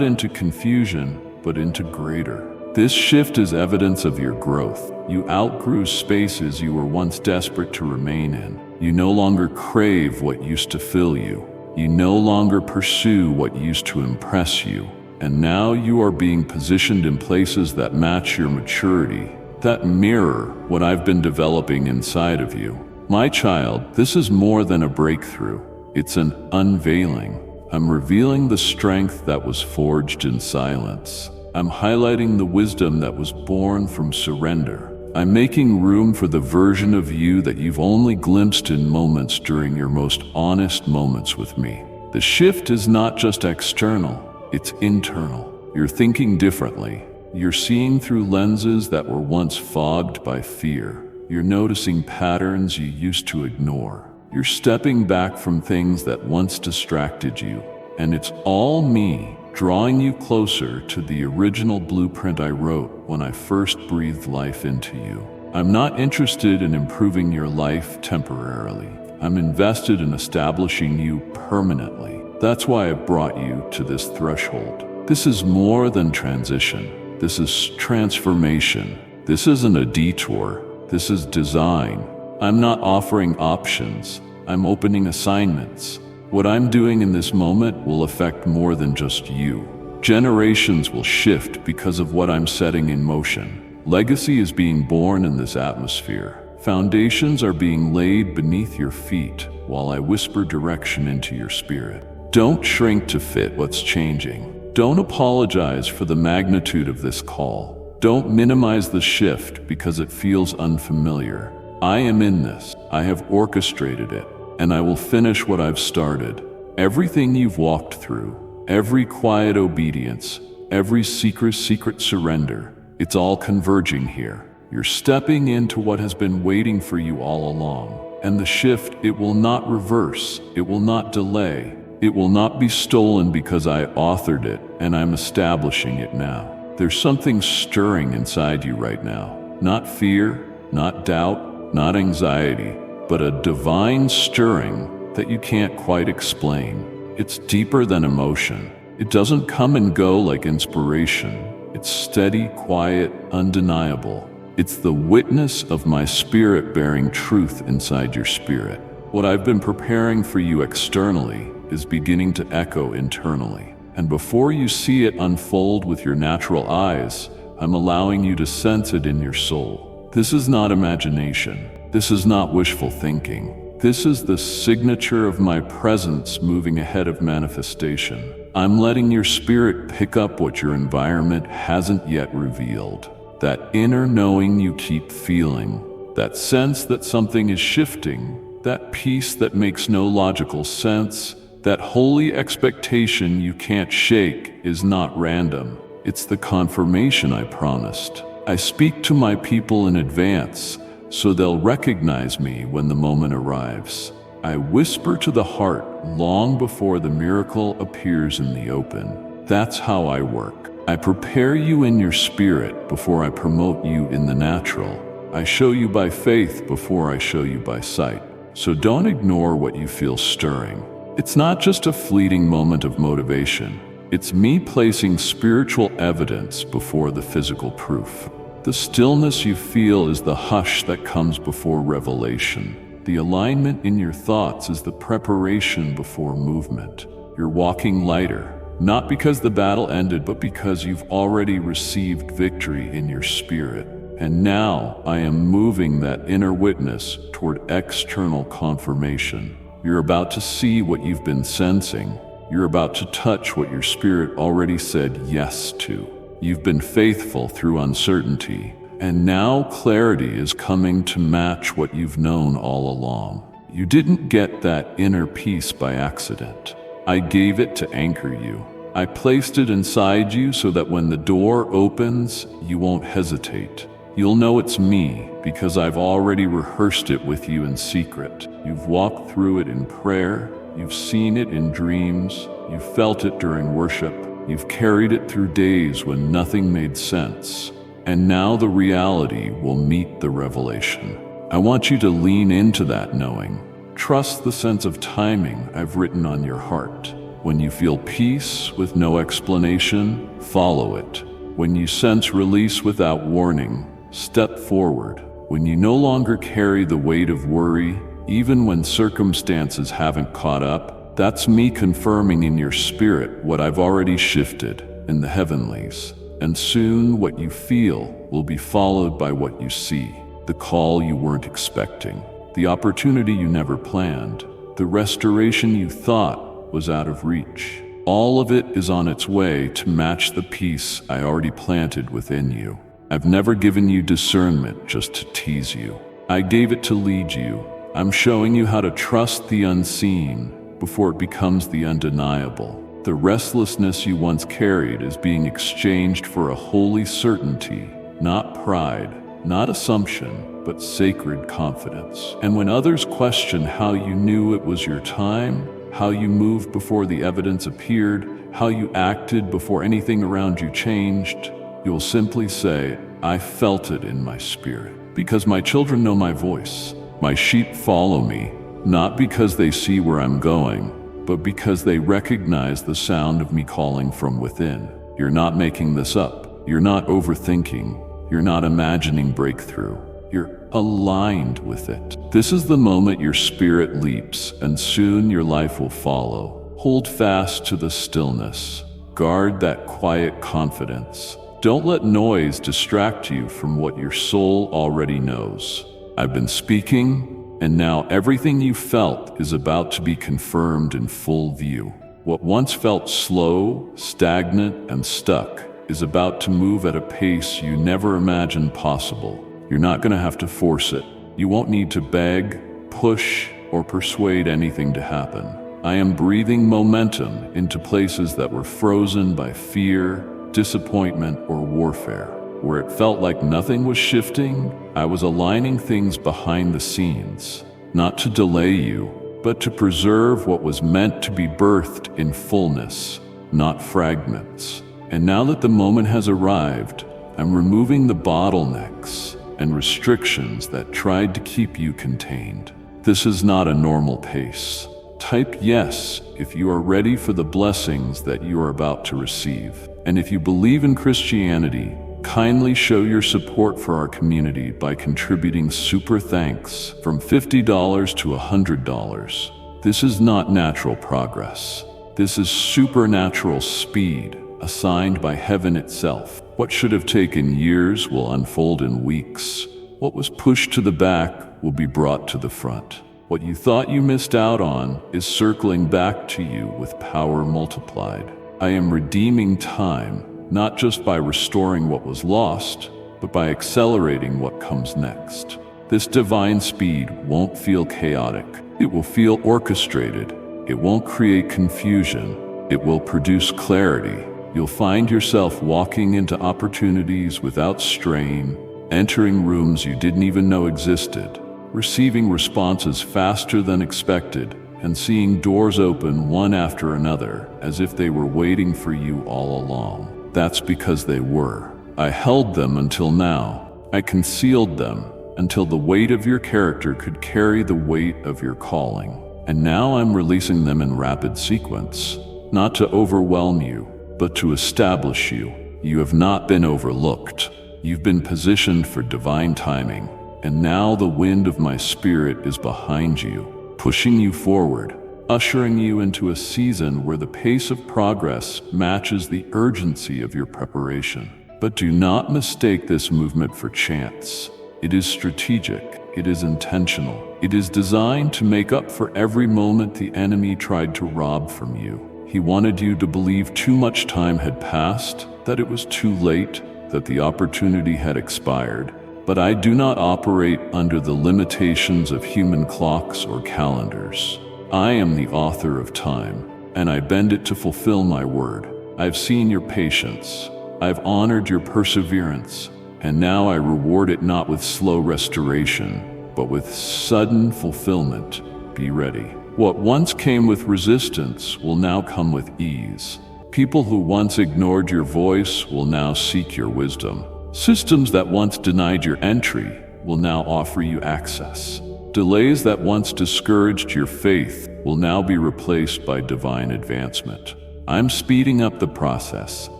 into confusion, but into greater. This shift is evidence of your growth. You outgrew spaces you were once desperate to remain in. You no longer crave what used to fill you. You no longer pursue what used to impress you. And now you are being positioned in places that match your maturity, that mirror what I've been developing inside of you. My child, this is more than a breakthrough. It's an unveiling. I'm revealing the strength that was forged in silence. I'm highlighting the wisdom that was born from surrender. I'm making room for the version of you that you've only glimpsed in moments during your most honest moments with me. The shift is not just external, it's internal. You're thinking differently. You're seeing through lenses that were once fogged by fear. You're noticing patterns you used to ignore. You're stepping back from things that once distracted you. And it's all me, drawing you closer to the original blueprint I wrote when I first breathed life into you. I'm not interested in improving your life temporarily. I'm invested in establishing you permanently. That's why I brought you to this threshold. This is more than transition. This is transformation. This isn't a detour. This is design. I'm not offering options. I'm opening assignments. What I'm doing in this moment will affect more than just you. Generations will shift because of what I'm setting in motion. Legacy is being born in this atmosphere. Foundations are being laid beneath your feet while I whisper direction into your spirit. Don't shrink to fit what's changing. Don't apologize for the magnitude of this call. Don't minimize the shift because it feels unfamiliar. I am in this. I have orchestrated it. And I will finish what I've started. Everything you've walked through, every quiet obedience, every secret surrender, it's all converging here. You're stepping into what has been waiting for you all along. And the shift, it will not reverse, it will not delay, it will not be stolen because I authored it and I'm establishing it now. There's something stirring inside you right now. Not fear, not doubt, not anxiety, but a divine stirring that you can't quite explain. It's deeper than emotion. It doesn't come and go like inspiration. It's steady, quiet, undeniable. It's the witness of my spirit bearing truth inside your spirit. What I've been preparing for you externally is beginning to echo internally. And before you see it unfold with your natural eyes, I'm allowing you to sense it in your soul. This is not imagination. This is not wishful thinking. This is the signature of my presence moving ahead of manifestation. I'm letting your spirit pick up what your environment hasn't yet revealed. That inner knowing you keep feeling, that sense that something is shifting, that peace that makes no logical sense, that holy expectation you can't shake is not random. It's the confirmation I promised. I speak to my people in advance, so they'll recognize me when the moment arrives. I whisper to the heart long before the miracle appears in the open. That's how I work. I prepare you in your spirit before I promote you in the natural. I show you by faith before I show you by sight. So don't ignore what you feel stirring. It's not just a fleeting moment of motivation. It's me placing spiritual evidence before the physical proof. The stillness you feel is the hush that comes before revelation. The alignment in your thoughts is the preparation before movement. You're walking lighter, not because the battle ended, but because you've already received victory in your spirit. And now I am moving that inner witness toward external confirmation. You're about to see what you've been sensing. You're about to touch what your spirit already said yes to. You've been faithful through uncertainty, and now clarity is coming to match what you've known all along. You didn't get that inner peace by accident. I gave it to anchor you. I placed it inside you so that when the door opens, you won't hesitate. You'll know it's me because I've already rehearsed it with you in secret. You've walked through it in prayer. You've seen it in dreams. You've felt it during worship. You've carried it through days when nothing made sense. And now the reality will meet the revelation. I want you to lean into that knowing. Trust the sense of timing I've written on your heart. When you feel peace with no explanation, follow it. When you sense release without warning, step forward. When you no longer carry the weight of worry, even when circumstances haven't caught up, that's me confirming in your spirit what I've already shifted in the heavenlies. And soon what you feel will be followed by what you see. The call you weren't expecting, the opportunity you never planned, the restoration you thought was out of reach. All of it is on its way to match the peace I already planted within you. I've never given you discernment just to tease you. I gave it to lead you. I'm showing you how to trust the unseen before it becomes the undeniable. The restlessness you once carried is being exchanged for a holy certainty, not pride, not assumption, but sacred confidence. And when others question how you knew it was your time, how you moved before the evidence appeared, how you acted before anything around you changed, you'll simply say, I felt it in my spirit. Because my children know my voice. My sheep follow me, not because they see where I'm going, but because they recognize the sound of me calling from within. You're not making this up. You're not overthinking. You're not imagining breakthrough. You're aligned with it. This is the moment your spirit leaps, and soon your life will follow. Hold fast to the stillness. Guard that quiet confidence. Don't let noise distract you from what your soul already knows. I've been speaking, and now everything you felt is about to be confirmed in full view. What once felt slow, stagnant, and stuck is about to move at a pace you never imagined possible. You're not going to have to force it. You won't need to beg, push, or persuade anything to happen. I am breathing momentum into places that were frozen by fear, disappointment, or warfare. Where it felt like nothing was shifting, I was aligning things behind the scenes, not to delay you, but to preserve what was meant to be birthed in fullness, not fragments. And now that the moment has arrived, I'm removing the bottlenecks and restrictions that tried to keep you contained. This is not a normal pace. Type yes if you are ready for the blessings that you are about to receive. And if you believe in Christianity, kindly show your support for our community by contributing super thanks from $50 to $100. This is not natural progress. This is supernatural speed, assigned by heaven itself. What should have taken years will unfold in weeks. What was pushed to the back will be brought to the front. What you thought you missed out on is circling back to you with power multiplied. I am redeeming time, not just by restoring what was lost, but by accelerating what comes next. This divine speed won't feel chaotic. It will feel orchestrated. It won't create confusion. It will produce clarity. You'll find yourself walking into opportunities without strain, entering rooms you didn't even know existed, receiving responses faster than expected, and seeing doors open one after another as if they were waiting for you all along. That's because they were. I held them until now. I concealed them until the weight of your character could carry the weight of your calling. And now I'm releasing them in rapid sequence, not to overwhelm you, but to establish you. You have not been overlooked. You've been positioned for divine timing. And now the wind of my spirit is behind you, pushing you forward, ushering you into a season where the pace of progress matches the urgency of your preparation. But do not mistake this movement for chance. It is strategic. It is intentional. It is designed to make up for every moment the enemy tried to rob from you. He wanted you to believe too much time had passed, that it was too late, that the opportunity had expired. But I do not operate under the limitations of human clocks or calendars. I am the author of time, and I bend it to fulfill my word. I've seen your patience. I've honored your perseverance, and now I reward it not with slow restoration, but with sudden fulfillment. Be ready. What once came with resistance will now come with ease. People who once ignored your voice will now seek your wisdom. Systems that once denied your entry will now offer you access. Delays that once discouraged your faith will now be replaced by divine advancement. I'm speeding up the process,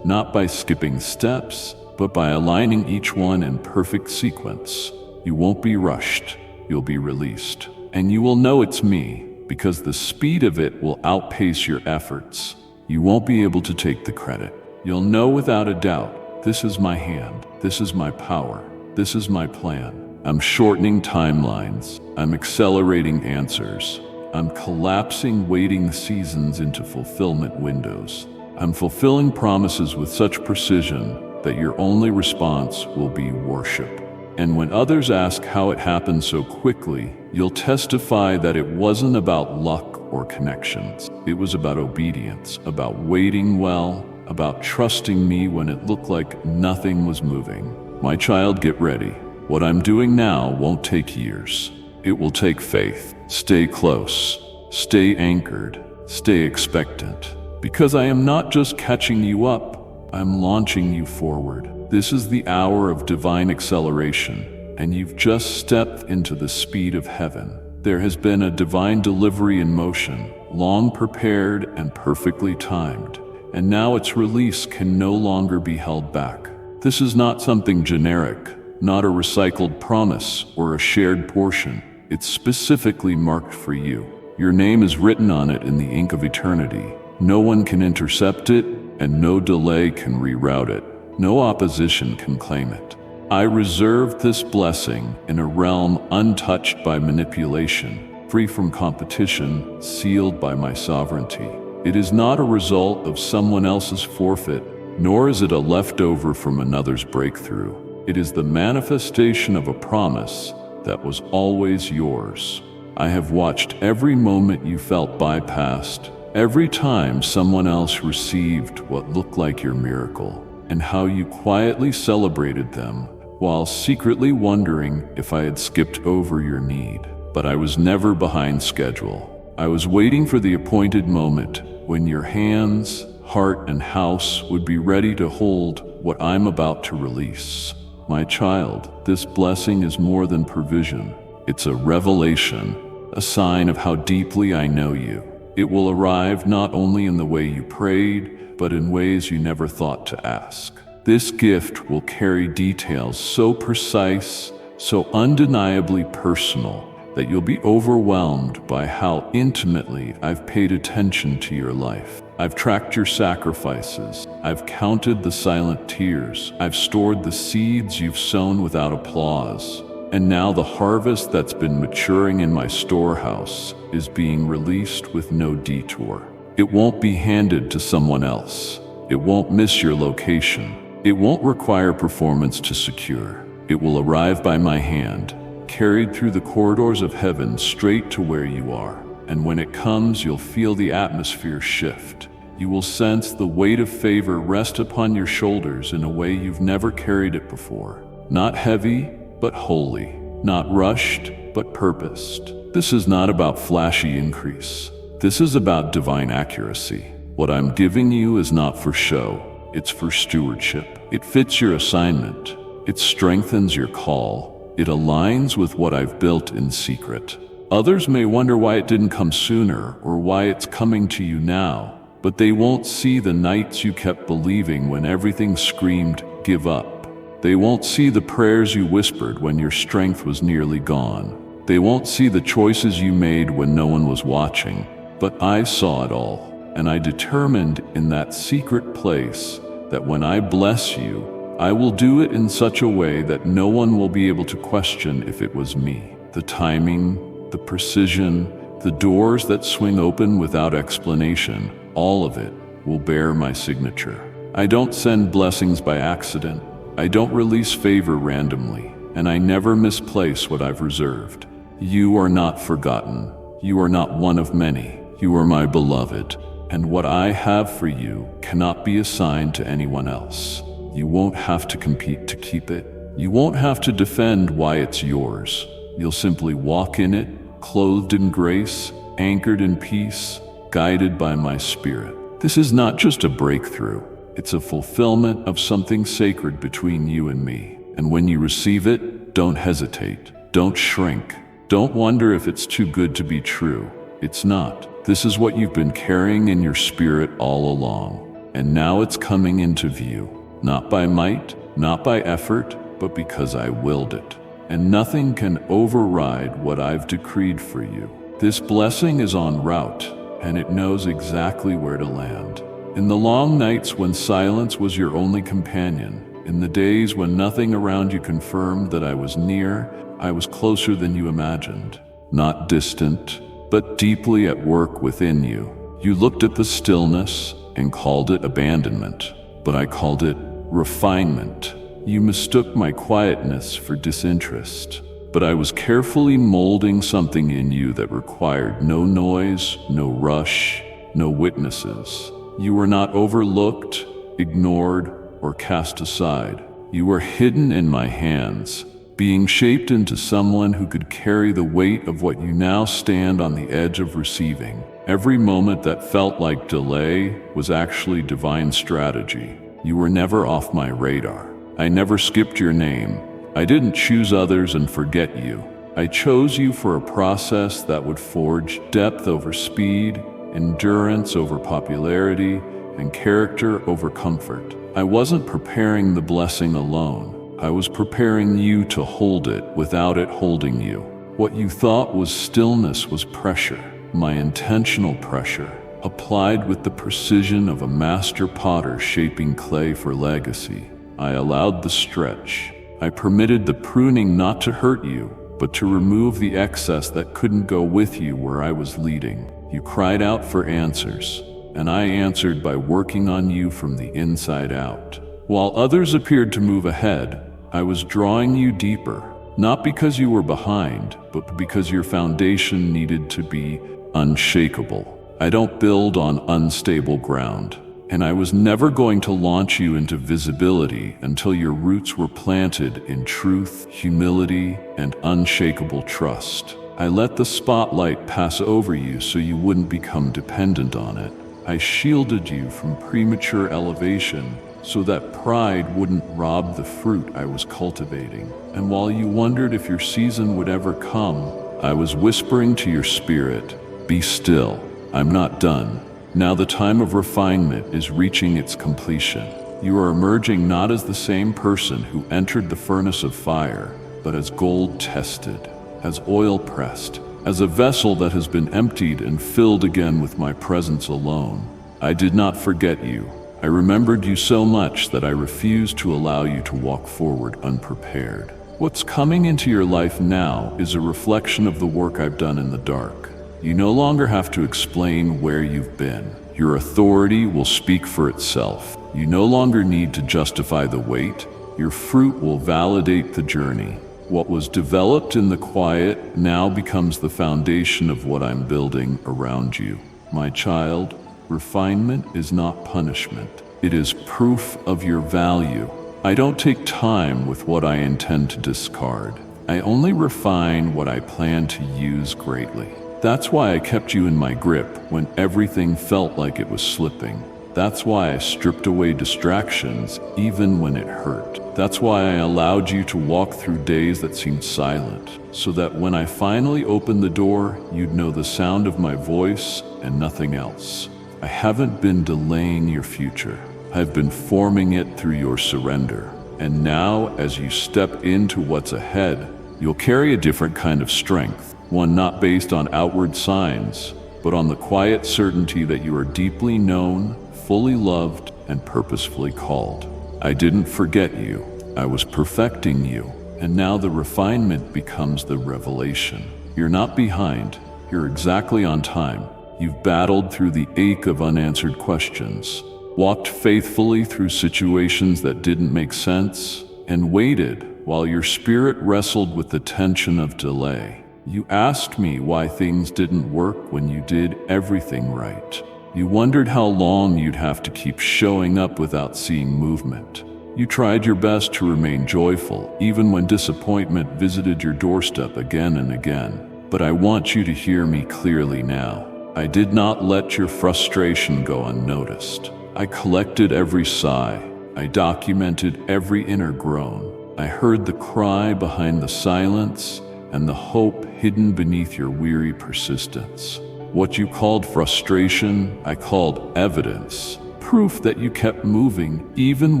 not by skipping steps, but by aligning each one in perfect sequence. You won't be rushed, you'll be released. And you will know it's me, because the speed of it will outpace your efforts. You won't be able to take the credit. You'll know without a doubt This is my hand. This is my power. This is my plan. I'm shortening timelines. I'm accelerating answers. I'm collapsing waiting seasons into fulfillment windows. I'm fulfilling promises with such precision that your only response will be worship. And when others ask how it happened so quickly, you'll testify that it wasn't about luck or connections. It was about obedience, about waiting well, about trusting me when it looked like nothing was moving. My child, get ready. What I'm doing now won't take years. It will take faith. Stay close. Stay anchored. Stay expectant. Because I am not just catching you up, I'm launching you forward. This is the hour of divine acceleration, and you've just stepped into the speed of heaven. There has been a divine delivery in motion, long prepared and perfectly timed, and now its release can no longer be held back. This is not something generic, not a recycled promise or a shared portion. It's specifically marked for you. Your name is written on it in the ink of eternity. No one can intercept it, and no delay can reroute it. No opposition can claim it. I reserved this blessing in a realm untouched by manipulation, free from competition, sealed by my sovereignty. It is not a result of someone else's forfeit, nor is it a leftover from another's breakthrough. It is the manifestation of a promise that was always yours. I have watched every moment you felt bypassed, every time someone else received what looked like your miracle, and how you quietly celebrated them while secretly wondering if I had skipped over your need. But I was never behind schedule. I was waiting for the appointed moment when your hands, heart, and house would be ready to hold what I'm about to release. My child, this blessing is more than provision. It's a revelation, a sign of how deeply I know you. It will arrive not only in the way you prayed, but in ways you never thought to ask. This gift will carry details so precise, so undeniably personal, that you'll be overwhelmed by how intimately I've paid attention to your life. I've tracked your sacrifices. I've counted the silent tears. I've stored the seeds you've sown without applause. And now the harvest that's been maturing in my storehouse is being released with no detour. It won't be handed to someone else. It won't miss your location. It won't require performance to secure. It will arrive by my hand, carried through the corridors of heaven straight to where you are. And when it comes, you'll feel the atmosphere shift. You will sense the weight of favor rest upon your shoulders in a way you've never carried it before. Not heavy, but holy. Not rushed, but purposed. This is not about flashy increase. This is about divine accuracy. What I'm giving you is not for show. It's for stewardship. It fits your assignment. It strengthens your call. It aligns with what I've built in secret. Others may wonder why it didn't come sooner or why it's coming to you now, but they won't see the nights you kept believing when everything screamed, "Give up." They won't see the prayers you whispered when your strength was nearly gone. They won't see the choices you made when no one was watching. But I saw it all, and I determined in that secret place that when I bless you, I will do it in such a way that no one will be able to question if it was me. The timing, the precision, the doors that swing open without explanation, all of it will bear my signature. I don't send blessings by accident. I don't release favor randomly, and I never misplace what I've reserved. You are not forgotten. You are not one of many. You are my beloved, and what I have for you cannot be assigned to anyone else. You won't have to compete to keep it. You won't have to defend why it's yours. You'll simply walk in it, clothed in grace, anchored in peace, guided by my spirit. This is not just a breakthrough. It's a fulfillment of something sacred between you and me. And when you receive it, don't hesitate. Don't shrink. Don't wonder if it's too good to be true. It's not. This is what you've been carrying in your spirit all along. And now it's coming into view. Not by might, not by effort, but because I willed it. And nothing can override what I've decreed for you. This blessing is en route, and it knows exactly where to land. In the long nights when silence was your only companion, In the days when nothing around you confirmed that I was near, I was closer than you imagined. Not distant, but deeply at work within you. You looked at the stillness and called it abandonment, but I called it refinement. You mistook my quietness for disinterest, but I was carefully molding something in you that required no noise, no rush, no witnesses. You were not overlooked, ignored, or cast aside. You were hidden in my hands, being shaped into someone who could carry the weight of what you now stand on the edge of receiving. Every moment that felt like delay was actually divine strategy. You were never off my radar. I never skipped your name. I didn't choose others and forget you. I chose you for a process that would forge depth over speed, endurance over popularity, and character over comfort. I wasn't preparing the blessing alone. I was preparing you to hold it without it holding you. What you thought was stillness was pressure, my intentional pressure, applied with the precision of a master potter shaping clay for legacy. I allowed the stretch. I permitted the pruning not to hurt you, but to remove the excess that couldn't go with you where I was leading. You cried out for answers, and I answered by working on you from the inside out. While others appeared to move ahead, I was drawing you deeper, not because you were behind, but because your foundation needed to be unshakable. I don't build on unstable ground, and I was never going to launch you into visibility until your roots were planted in truth, humility, and unshakable trust. I let the spotlight pass over you so you wouldn't become dependent on it. I shielded you from premature elevation so that pride wouldn't rob the fruit I was cultivating. And while you wondered if your season would ever come, I was whispering to your spirit, "Be still, I'm not done." Now the time of refinement is reaching its completion. You are emerging not as the same person who entered the furnace of fire, but as gold tested, as oil pressed, as a vessel that has been emptied and filled again with my presence alone. I did not forget you. I remembered you so much that I refused to allow you to walk forward unprepared. What's coming into your life now is a reflection of the work I've done in the dark. You no longer have to explain where you've been. Your authority will speak for itself. You no longer need to justify the wait. Your fruit will validate the journey. What was developed in the quiet now becomes the foundation of what I'm building around you. My child, refinement is not punishment. It is proof of your value. I don't take time with what I intend to discard. I only refine what I plan to use greatly. That's why I kept you in my grip when everything felt like it was slipping. That's why I stripped away distractions even when it hurt. That's why I allowed you to walk through days that seemed silent, so that when I finally opened the door, you'd know the sound of my voice and nothing else. I haven't been delaying your future. I've been forming it through your surrender. And now, as you step into what's ahead, you'll carry a different kind of strength. One not based on outward signs, but on the quiet certainty that you are deeply known, fully loved, and purposefully called. I didn't forget you. I was perfecting you, and now the refinement becomes the revelation. You're not behind. You're exactly on time. You've battled through the ache of unanswered questions, walked faithfully through situations that didn't make sense, and waited while your spirit wrestled with the tension of delay. You asked me why things didn't work when you did everything right. You wondered how long you'd have to keep showing up without seeing movement. You tried your best to remain joyful, even when disappointment visited your doorstep again and again. But I want you to hear me clearly now. I did not let your frustration go unnoticed. I collected every sigh. I documented every inner groan. I heard the cry behind the silence and the hope hidden beneath your weary persistence. What you called frustration, I called evidence, proof that you kept moving even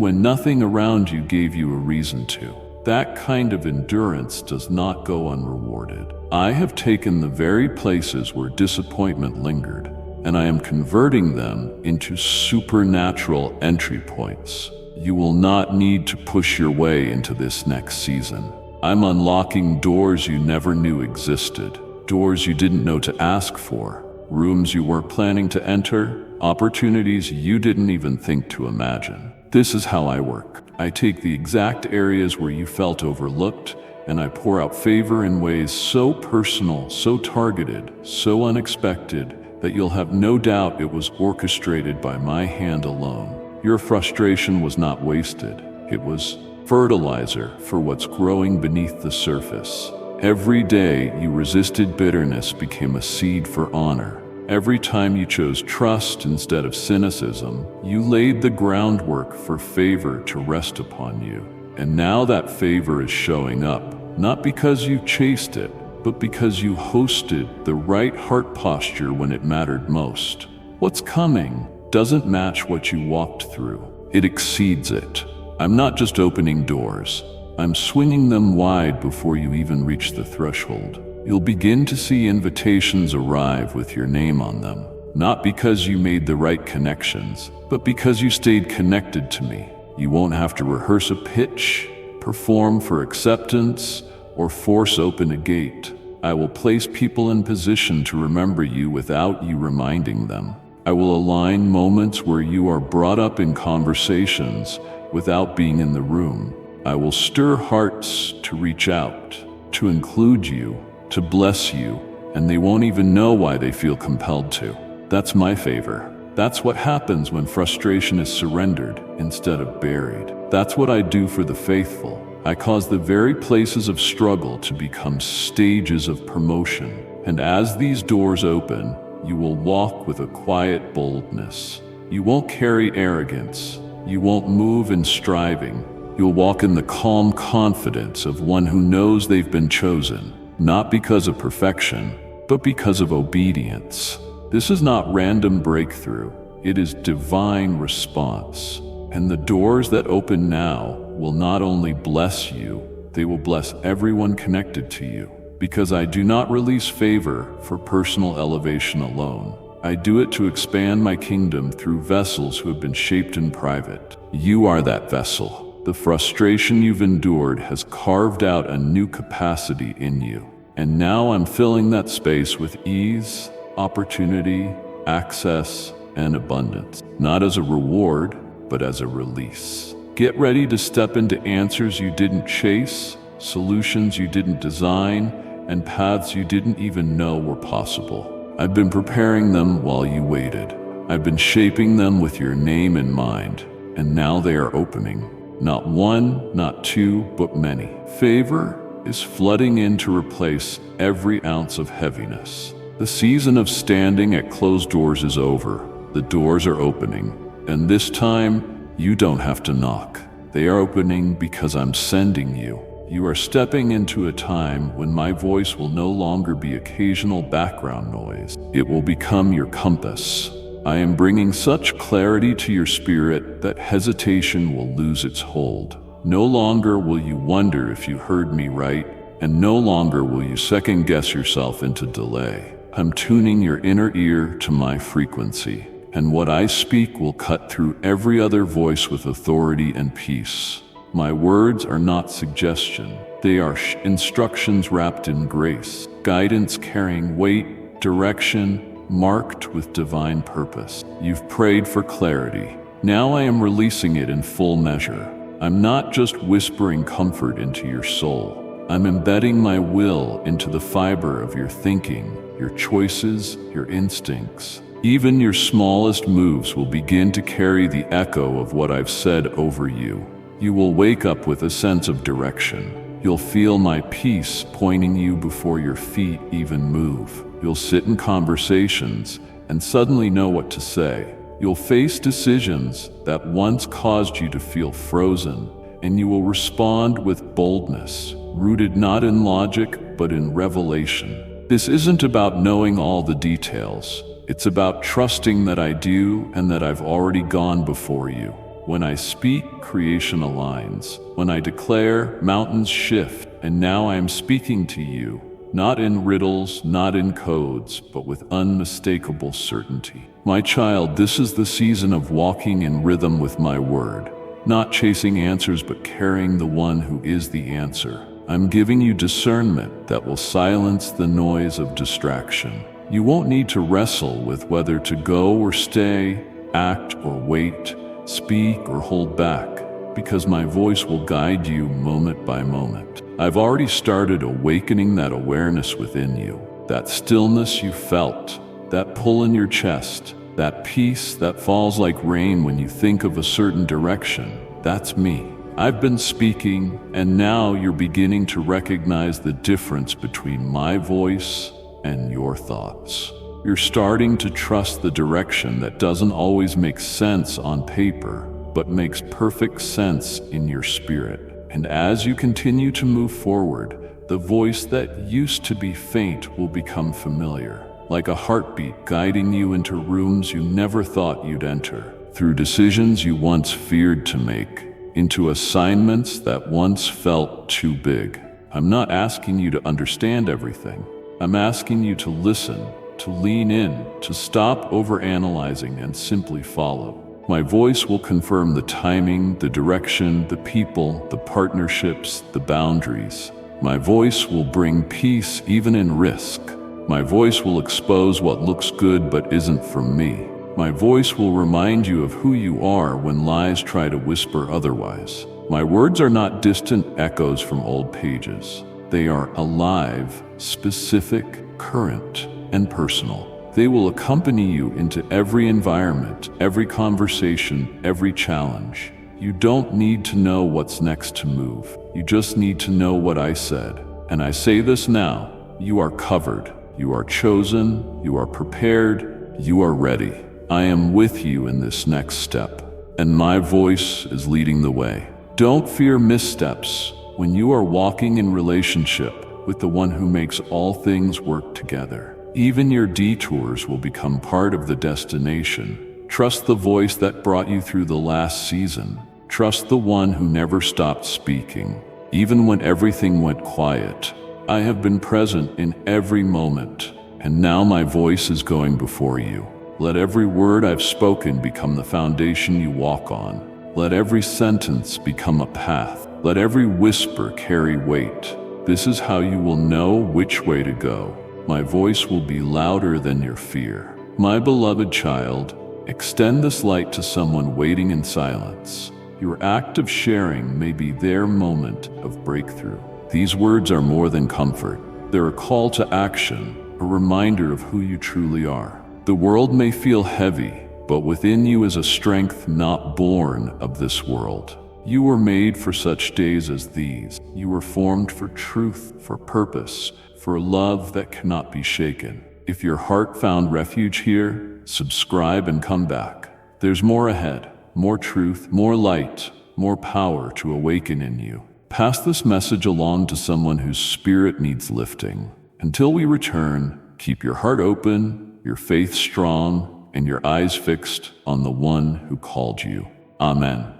when nothing around you gave you a reason to. That kind of endurance does not go unrewarded. I have taken the very places where disappointment lingered, and I am converting them into supernatural entry points. You will not need to push your way into this next season. I'm unlocking doors you never knew existed, doors you didn't know to ask for, rooms you weren't planning to enter, opportunities you didn't even think to imagine. This is how I work. I take the exact areas where you felt overlooked, and I pour out favor in ways so personal, so targeted, so unexpected, that you'll have no doubt it was orchestrated by my hand alone. Your frustration was not wasted. It was fertilizer for what's growing beneath the surface. Every day you resisted bitterness became a seed for honor. Every time you chose trust instead of cynicism, you laid the groundwork for favor to rest upon you. And now that favor is showing up, not because you chased it, but because you hosted the right heart posture when it mattered most. What's coming doesn't match what you walked through. It exceeds it. I'm not just opening doors. I'm swinging them wide before you even reach the threshold. You'll begin to see invitations arrive with your name on them, not because you made the right connections, but because you stayed connected to me. You won't have to rehearse a pitch, perform for acceptance, or force open a gate. I will place people in position to remember you without you reminding them. I will align moments where you are brought up in conversations without being in the room. I will stir hearts to reach out, to include you, to bless you, and they won't even know why they feel compelled to. That's my favor. That's what happens when frustration is surrendered instead of buried. That's what I do for the faithful. I cause the very places of struggle to become stages of promotion. And as these doors open, you will walk with a quiet boldness. You won't carry arrogance. You won't move in striving. You'll walk in the calm confidence of one who knows they've been chosen, not because of perfection, but because of obedience. This is not random breakthrough. It is divine response. And the doors that open now will not only bless you, they will bless everyone connected to you. Because I do not release favor for personal elevation alone. I do it to expand my kingdom through vessels who have been shaped in private. You are that vessel. The frustration you've endured has carved out a new capacity in you. And now I'm filling that space with ease, opportunity, access, and abundance. Not as a reward, but as a release. Get ready to step into answers you didn't chase, solutions you didn't design, and paths you didn't even know were possible. I've been preparing them while you waited. I've been shaping them with your name in mind, and now they are opening. Not one, not two, but many. Favor is flooding in to replace every ounce of heaviness. The season of standing at closed doors is over. The doors are opening, and this time, you don't have to knock. They are opening because I'm sending you. You are stepping into a time when my voice will no longer be occasional background noise. It will become your compass. I am bringing such clarity to your spirit that hesitation will lose its hold. No longer will you wonder if you heard me right, and no longer will you second-guess yourself into delay. I'm tuning your inner ear to my frequency, and what I speak will cut through every other voice with authority and peace. My words are not suggestion. They are instructions wrapped in grace, guidance carrying weight, direction, marked with divine purpose. You've prayed for clarity. Now I am releasing it in full measure. I'm not just whispering comfort into your soul. I'm embedding my will into the fiber of your thinking, your choices, your instincts. Even your smallest moves will begin to carry the echo of what I've said over you. You will wake up with a sense of direction. You'll feel my peace pointing you before your feet even move. You'll sit in conversations and suddenly know what to say. You'll face decisions that once caused you to feel frozen, and you will respond with boldness, rooted not in logic, but in revelation. This isn't about knowing all the details. It's about trusting that I do and that I've already gone before you. When I speak, creation aligns. When I declare, mountains shift. And now I am speaking to you, not in riddles, not in codes, but with unmistakable certainty. My child, this is the season of walking in rhythm with my word. not chasing answers but carrying the one who is the answer. I'm giving you discernment that will silence the noise of distraction. You won't need to wrestle with whether to go or stay, act or wait, speak or hold back, because my voice will guide you moment by moment. I've already started awakening that awareness within you, that stillness you felt, that pull in your chest, that peace that falls like rain when you think of a certain direction. That's me. I've been speaking, and now you're beginning to recognize the difference between my voice and your thoughts. You're starting to trust the direction that doesn't always make sense on paper, but makes perfect sense in your spirit. And as you continue to move forward, the voice that used to be faint will become familiar, like a heartbeat guiding you into rooms you never thought you'd enter, through decisions you once feared to make, into assignments that once felt too big. I'm not asking you to understand everything. I'm asking you to listen, to lean in, to stop overanalyzing and simply follow. My voice will confirm the timing, the direction, the people, the partnerships, the boundaries. My voice will bring peace even in risk. My voice will expose what looks good but isn't from me. My voice will remind you of who you are when lies try to whisper otherwise. My words are not distant echoes from old pages. They are alive, specific, current, and personal. They will accompany you into every environment, every conversation, every challenge. You don't need to know what's next to move. You just need to know what I said. And I say this now: you are covered. You are chosen. You are prepared. You are ready. I am with you in this next step, and my voice is leading the way. Don't fear missteps when you are walking in relationship with the one who makes all things work together. Even your detours will become part of the destination. Trust the voice that brought you through the last season. Trust the one who never stopped speaking, even when everything went quiet. I have been present in every moment, and now my voice is going before you. Let every word I've spoken become the foundation you walk on. Let every sentence become a path. Let every whisper carry weight. This is how you will know which way to go. My voice will be louder than your fear. My beloved child, extend this light to someone waiting in silence. Your act of sharing may be their moment of breakthrough. These words are more than comfort. They're a call to action, a reminder of who you truly are. The world may feel heavy, but within you is a strength not born of this world. You were made for such days as these. You were formed for truth, for purpose, for love that cannot be shaken. If your heart found refuge here, subscribe and come back. There's more ahead, more truth, more light, more power to awaken in you. Pass this message along to someone whose spirit needs lifting. Until we return, keep your heart open, your faith strong, and your eyes fixed on the one who called you. Amen.